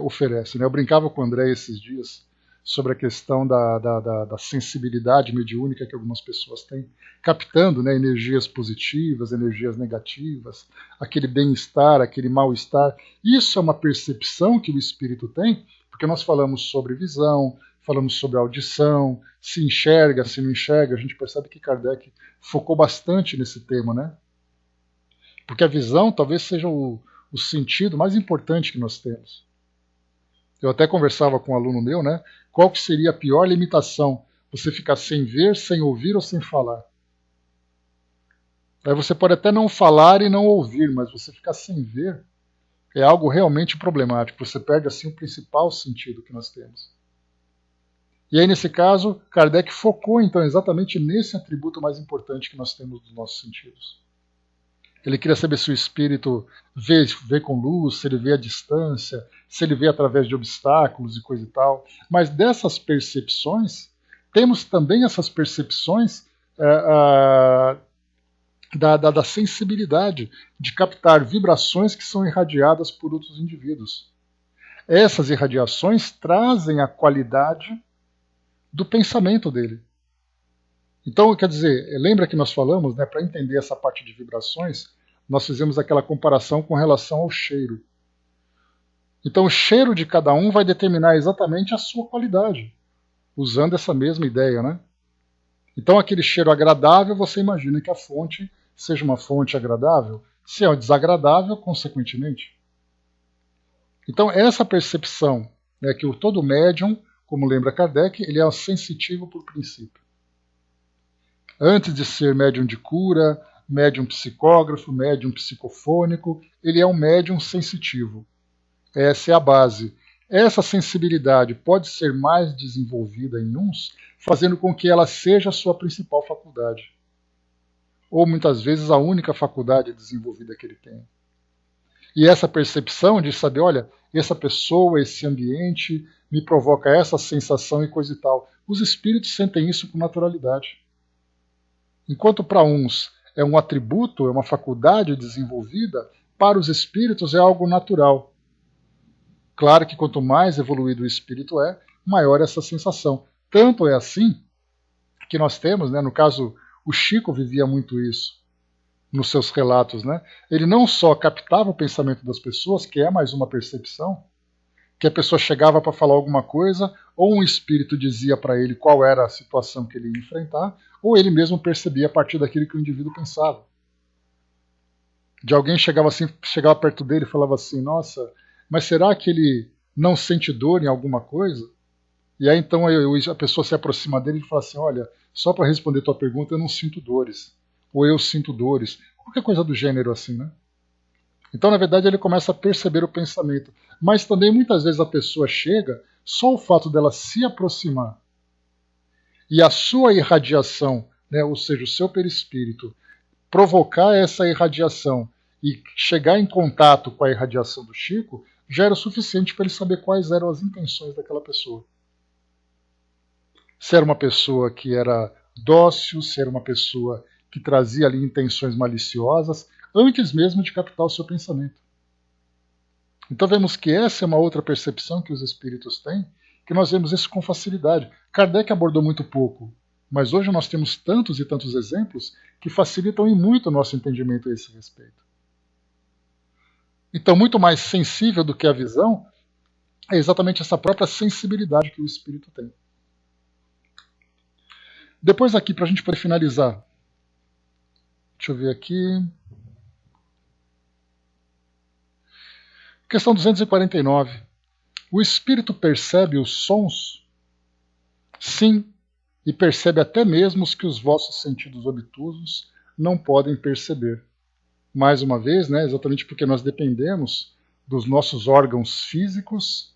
oferece. Né? Eu brincava com o André esses dias sobre a questão da sensibilidade mediúnica que algumas pessoas têm, captando, né, energias positivas, energias negativas, aquele bem-estar, aquele mal-estar. Isso é uma percepção que o espírito tem, porque nós falamos sobre visão, falamos sobre audição, se enxerga, se não enxerga. A gente percebe que Kardec focou bastante nesse tema, né? Porque a visão talvez seja o sentido mais importante que nós temos. Eu até conversava com um aluno meu, né? Qual que seria a pior limitação? Você ficar sem ver, sem ouvir ou sem falar? Aí você pode até não falar e não ouvir, mas você ficar sem ver é algo realmente problemático. Você perde assim o principal sentido que nós temos. E aí, nesse caso, Kardec focou então exatamente nesse atributo mais importante que nós temos dos nossos sentidos. Ele queria saber se o espírito vê com luz, se ele vê à distância, se ele vê através de obstáculos e coisa e tal. Mas dessas percepções, temos também essas percepções da sensibilidade, de captar vibrações que são irradiadas por outros indivíduos. Essas irradiações trazem a qualidade do pensamento dele. Então, quer dizer, lembra que nós falamos, né, para entender essa parte de vibrações, nós fizemos aquela comparação com relação ao cheiro. Então, o cheiro de cada um vai determinar exatamente a sua qualidade, usando essa mesma ideia, né? Então, aquele cheiro agradável, você imagina que a fonte seja uma fonte agradável. Se é desagradável, consequentemente. Então, essa percepção, né, que todo médium, como lembra Kardec, ele é sensitivo por princípio. Antes de ser médium de cura, médium psicógrafo, médium psicofônico, ele é um médium sensitivo. Essa é a base. Essa sensibilidade pode ser mais desenvolvida em uns, fazendo com que ela seja a sua principal faculdade. Ou muitas vezes a única faculdade desenvolvida que ele tem. E essa percepção de saber, olha, essa pessoa, esse ambiente me provoca essa sensação e coisa e tal. Os espíritos sentem isso com naturalidade. Enquanto para uns é um atributo, é uma faculdade desenvolvida, para os espíritos é algo natural. Claro que quanto mais evoluído o espírito é, maior é essa sensação. Tanto é assim que nós temos, né, no caso, o Chico vivia muito isso nos seus relatos. Né? Ele não só captava o pensamento das pessoas, que é mais uma percepção, que a pessoa chegava para falar alguma coisa, ou um espírito dizia para ele qual era a situação que ele ia enfrentar, ou ele mesmo percebia a partir daquilo que o indivíduo pensava. de alguém chegava perto dele e falava assim, nossa, mas será que ele não sente dor em alguma coisa? E aí então a pessoa se aproxima dele e fala assim, olha, só para responder tua pergunta, eu não sinto dores. Ou eu sinto dores. Qualquer coisa do gênero assim, né? Então, na verdade, ele começa a perceber o pensamento. Mas também, muitas vezes, a pessoa chega, só o fato dela se aproximar e a sua irradiação, né, ou seja, o seu perispírito, provocar essa irradiação e chegar em contato com a irradiação do Chico, já era o suficiente para ele saber quais eram as intenções daquela pessoa. Se era uma pessoa que era dócil, se era uma pessoa que trazia ali intenções maliciosas, antes mesmo de captar o seu pensamento. Então vemos que essa é uma outra percepção que os espíritos têm, que nós vemos isso com facilidade. Kardec abordou muito pouco, mas hoje nós temos tantos e tantos exemplos que facilitam e muito o nosso entendimento a esse respeito. Então, muito mais sensível do que a visão é exatamente essa própria sensibilidade que o espírito tem. Depois aqui, para a gente poder finalizar, deixa eu ver aqui. Questão 249. O espírito percebe os sons? Sim, e percebe até mesmo os que os vossos sentidos obtusos não podem perceber. Mais uma vez, né, exatamente porque nós dependemos dos nossos órgãos físicos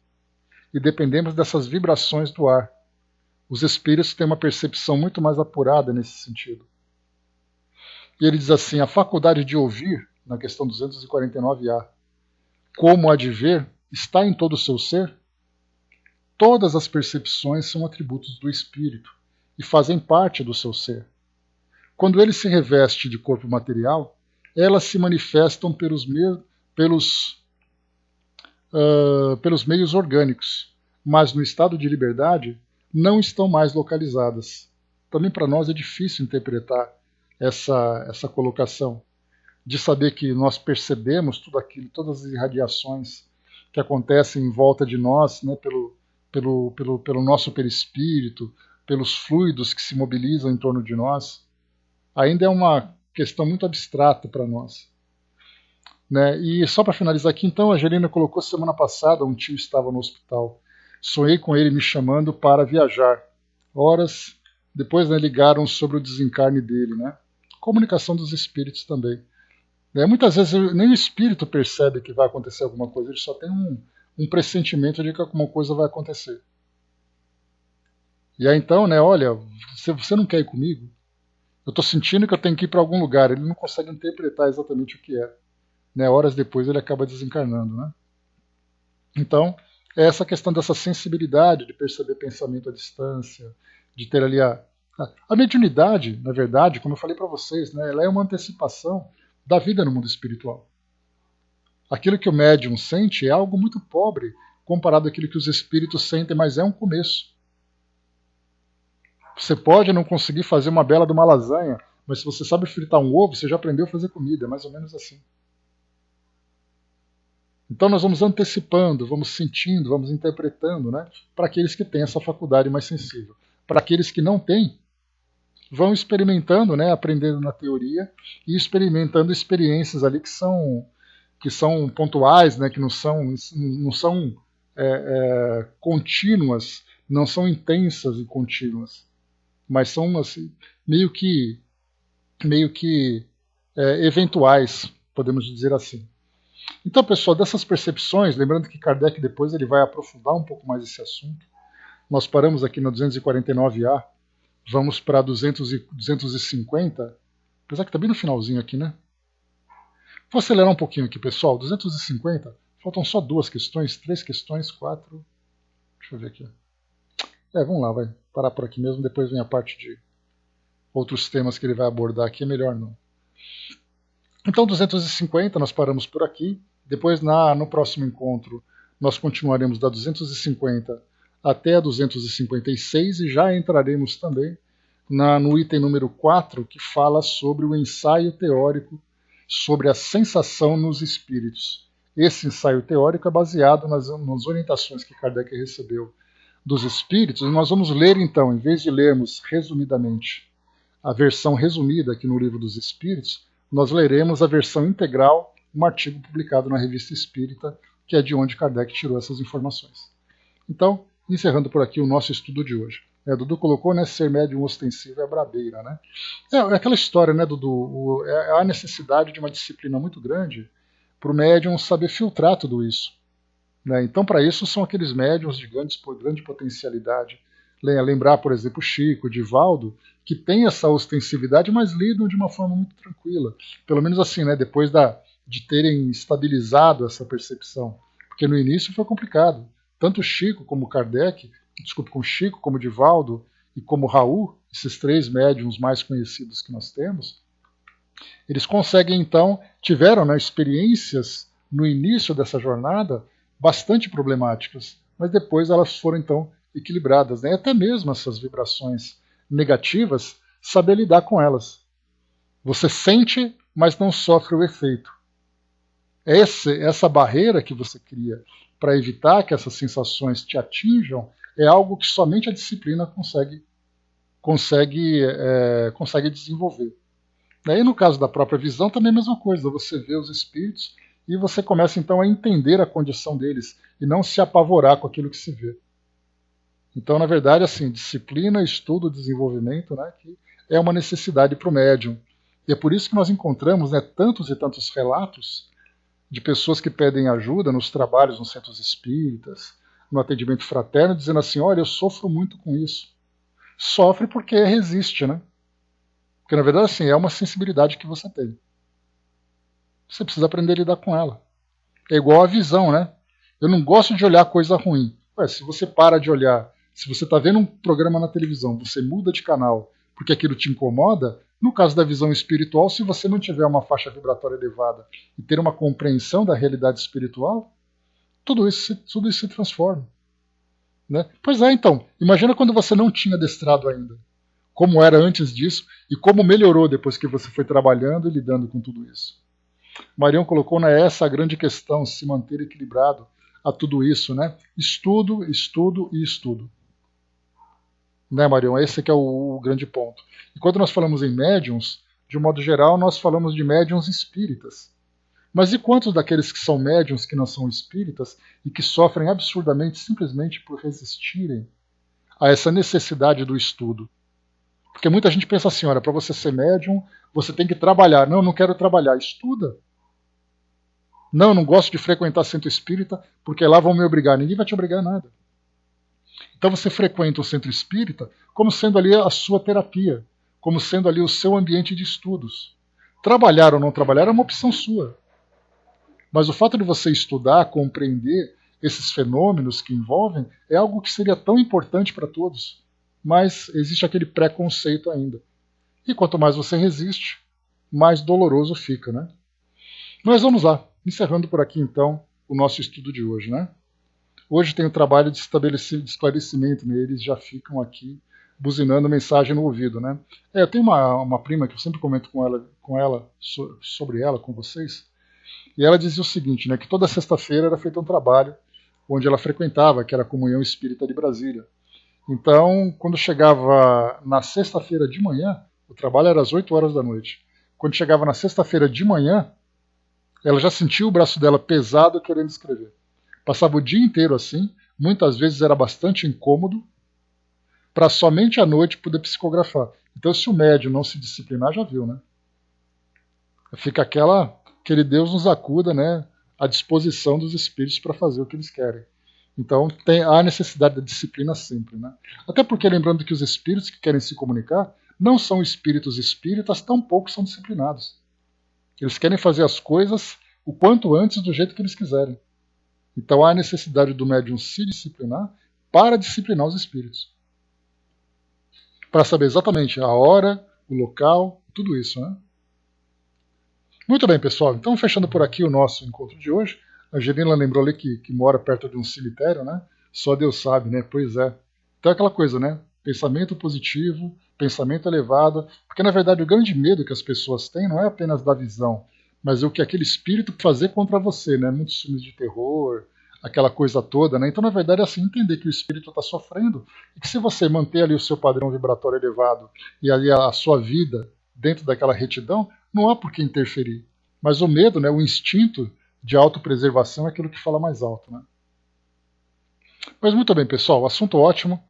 e dependemos dessas vibrações do ar. Os espíritos têm uma percepção muito mais apurada nesse sentido. E ele diz assim, a faculdade de ouvir, na questão 249A, como a de ver, está em todo o seu ser? Todas as percepções são atributos do espírito e fazem parte do seu ser. Quando ele se reveste de corpo material, elas se manifestam pelos meios orgânicos, mas no estado de liberdade não estão mais localizadas. Também para nós é difícil interpretar essa colocação, de saber que nós percebemos tudo aquilo, todas as irradiações que acontecem em volta de nós, né, pelo nosso perispírito, pelos fluidos que se mobilizam em torno de nós, ainda é uma questão muito abstrata para nós. Né? E só para finalizar aqui, então, a Angelina colocou semana passada, um tio estava no hospital. Sonhei com ele me chamando para viajar. Horas depois, né, ligaram sobre o desencarne dele. Né? Comunicação dos espíritos também. Muitas vezes nem o espírito percebe que vai acontecer alguma coisa, ele só tem um pressentimento de que alguma coisa vai acontecer. E aí então, né, olha, você não quer ir comigo? Eu estou sentindo que eu tenho que ir para algum lugar. Ele não consegue interpretar exatamente o que é. Né, horas depois ele acaba desencarnando. Né? Então, é essa questão dessa sensibilidade de perceber pensamento à distância, de ter ali a mediunidade, na verdade, como eu falei para vocês, né, ela é uma antecipação da vida no mundo espiritual. Aquilo que o médium sente é algo muito pobre comparado àquilo que os espíritos sentem, mas é um começo. Você pode não conseguir fazer uma bela de uma lasanha, mas se você sabe fritar um ovo, você já aprendeu a fazer comida, é mais ou menos assim. Então nós vamos antecipando, vamos sentindo, vamos interpretando, né, para aqueles que têm essa faculdade mais sensível. Para aqueles que não têm, vão experimentando, né, aprendendo na teoria e experimentando experiências ali que são pontuais, né, que não são contínuas, não são intensas e contínuas, mas são assim, meio que eventuais, podemos dizer assim. Então, pessoal, dessas percepções, lembrando que Kardec depois ele vai aprofundar um pouco mais esse assunto. Nós paramos aqui no 249A, vamos para 250, apesar que está bem no finalzinho aqui, né? Vou acelerar um pouquinho aqui, pessoal. 250, faltam só 2 questões, 3 questões, 4. Deixa eu ver aqui. Vamos lá, vai parar por aqui mesmo, depois vem a parte de outros temas que ele vai abordar aqui, é melhor não. Então, 250, nós paramos por aqui. Depois, no próximo encontro, nós continuaremos da 250 até a 256 e já entraremos também no item número 4, que fala sobre o ensaio teórico sobre a sensação nos espíritos. Esse ensaio teórico é baseado nas orientações que Kardec recebeu dos espíritos. E nós vamos ler, então, em vez de lermos resumidamente a versão resumida aqui no Livro dos Espíritos, nós leremos a versão integral, um artigo publicado na Revista Espírita, que é de onde Kardec tirou essas informações. Então, encerrando por aqui o nosso estudo de hoje. Dudu colocou, né, ser médium ostensivo é brabeira, né? É aquela história, né, Dudu? É a necessidade de uma disciplina muito grande para o médium saber filtrar tudo isso. Né? Então, para isso, são aqueles médiums de grande potencialidade. Lembrar, por exemplo, Chico, Divaldo, que tem essa ostensividade, mas lidam de uma forma muito tranquila. Pelo menos assim, né, depois de terem estabilizado essa percepção. Porque no início foi complicado. Tanto Chico como Kardec, como Chico, como Divaldo e como Raul, esses três médiums mais conhecidos que nós temos, eles conseguem então, tiveram, né, experiências no início dessa jornada bastante problemáticas, mas depois elas foram então equilibradas, né? Até mesmo essas vibrações negativas, saber lidar com elas. Você sente, mas não sofre o efeito. Essa barreira que você cria para evitar que essas sensações te atinjam é algo que somente a disciplina consegue desenvolver. E no caso da própria visão também é a mesma coisa, você vê os espíritos e você começa então a entender a condição deles e não se apavorar com aquilo que se vê. Então, na verdade, assim, disciplina, estudo, desenvolvimento, né, que é uma necessidade para o médium. E é por isso que nós encontramos, né, tantos e tantos relatos de pessoas que pedem ajuda nos trabalhos nos centros espíritas, no atendimento fraterno, dizendo assim, olha, eu sofro muito com isso. Sofre porque resiste, né? Porque, na verdade, assim, é uma sensibilidade que você tem. Você precisa aprender a lidar com ela. É igual a visão, né? Eu não gosto de olhar coisa ruim. Se você para de olhar, se você está vendo um programa na televisão, você muda de canal porque aquilo te incomoda, no caso da visão espiritual, se você não tiver uma faixa vibratória elevada e ter uma compreensão da realidade espiritual, tudo isso se transforma. Né? Pois é, então, imagina quando você não tinha adestrado ainda. Como era antes disso e como melhorou depois que você foi trabalhando e lidando com tudo isso. Marião colocou, né, essa a grande questão, se manter equilibrado a tudo isso, né? Estudo, estudo e estudo. Né, Marião? Esse que é o grande ponto. E quando nós falamos em médiums, de um modo geral, nós falamos de médiums espíritas. Mas e quantos daqueles que são médiums que não são espíritas e que sofrem absurdamente simplesmente por resistirem a essa necessidade do estudo? Porque muita gente pensa assim, olha, para você ser médium, você tem que trabalhar. Não, eu não quero trabalhar. Estuda. Não, eu não gosto de frequentar centro espírita, porque lá vão me obrigar. Ninguém vai te obrigar a nada. Então você frequenta o centro espírita como sendo ali a sua terapia, como sendo ali o seu ambiente de estudos. Trabalhar ou não trabalhar é uma opção sua. Mas o fato de você estudar, compreender esses fenômenos que envolvem, é algo que seria tão importante para todos. Mas existe aquele preconceito ainda. E quanto mais você resiste, mais doloroso fica, né? Mas vamos lá, encerrando por aqui então o nosso estudo de hoje, né? Hoje tem o trabalho de esclarecimento, né? Eles já ficam aqui buzinando mensagem no ouvido, né? Eu tenho uma prima que eu sempre comento sobre ela, com vocês, e ela dizia o seguinte, né? Que toda sexta-feira era feito um trabalho onde ela frequentava, que era a Comunhão Espírita de Brasília. Então, quando chegava na sexta-feira de manhã, o trabalho era às 8 horas da noite. Quando chegava na sexta-feira de manhã, ela já sentia o braço dela pesado querendo escrever. Passava o dia inteiro assim, muitas vezes era bastante incômodo, para somente à noite poder psicografar. Então, se o médium não se disciplinar, já viu, né? Fica aquele Deus nos acuda, né, à disposição dos espíritos para fazer o que eles querem. Então, há necessidade da disciplina sempre, né? Até porque, lembrando que os espíritos que querem se comunicar não são espíritos espíritas, tampouco são disciplinados. Eles querem fazer as coisas o quanto antes do jeito que eles quiserem. Então há a necessidade do médium se disciplinar para disciplinar os espíritos. Para saber exatamente a hora, o local, tudo isso, né? Muito bem, pessoal. Então, fechando por aqui o nosso encontro de hoje. A Angelina lembrou ali que mora perto de um cemitério, né? Só Deus sabe, né? Pois é. Então é aquela coisa, né? Pensamento positivo, pensamento elevado. Porque, na verdade, o grande medo que as pessoas têm não é apenas da visão, mas o que aquele espírito fazer contra você, né? Muitos filmes de terror, aquela coisa toda, né? Então, na verdade, é assim, entender que o espírito está sofrendo e que se você manter ali o seu padrão vibratório elevado e ali a sua vida dentro daquela retidão, não há por que interferir. Mas o medo, né, o instinto de autopreservação é aquilo que fala mais alto. Né? Mas muito bem, pessoal, assunto ótimo.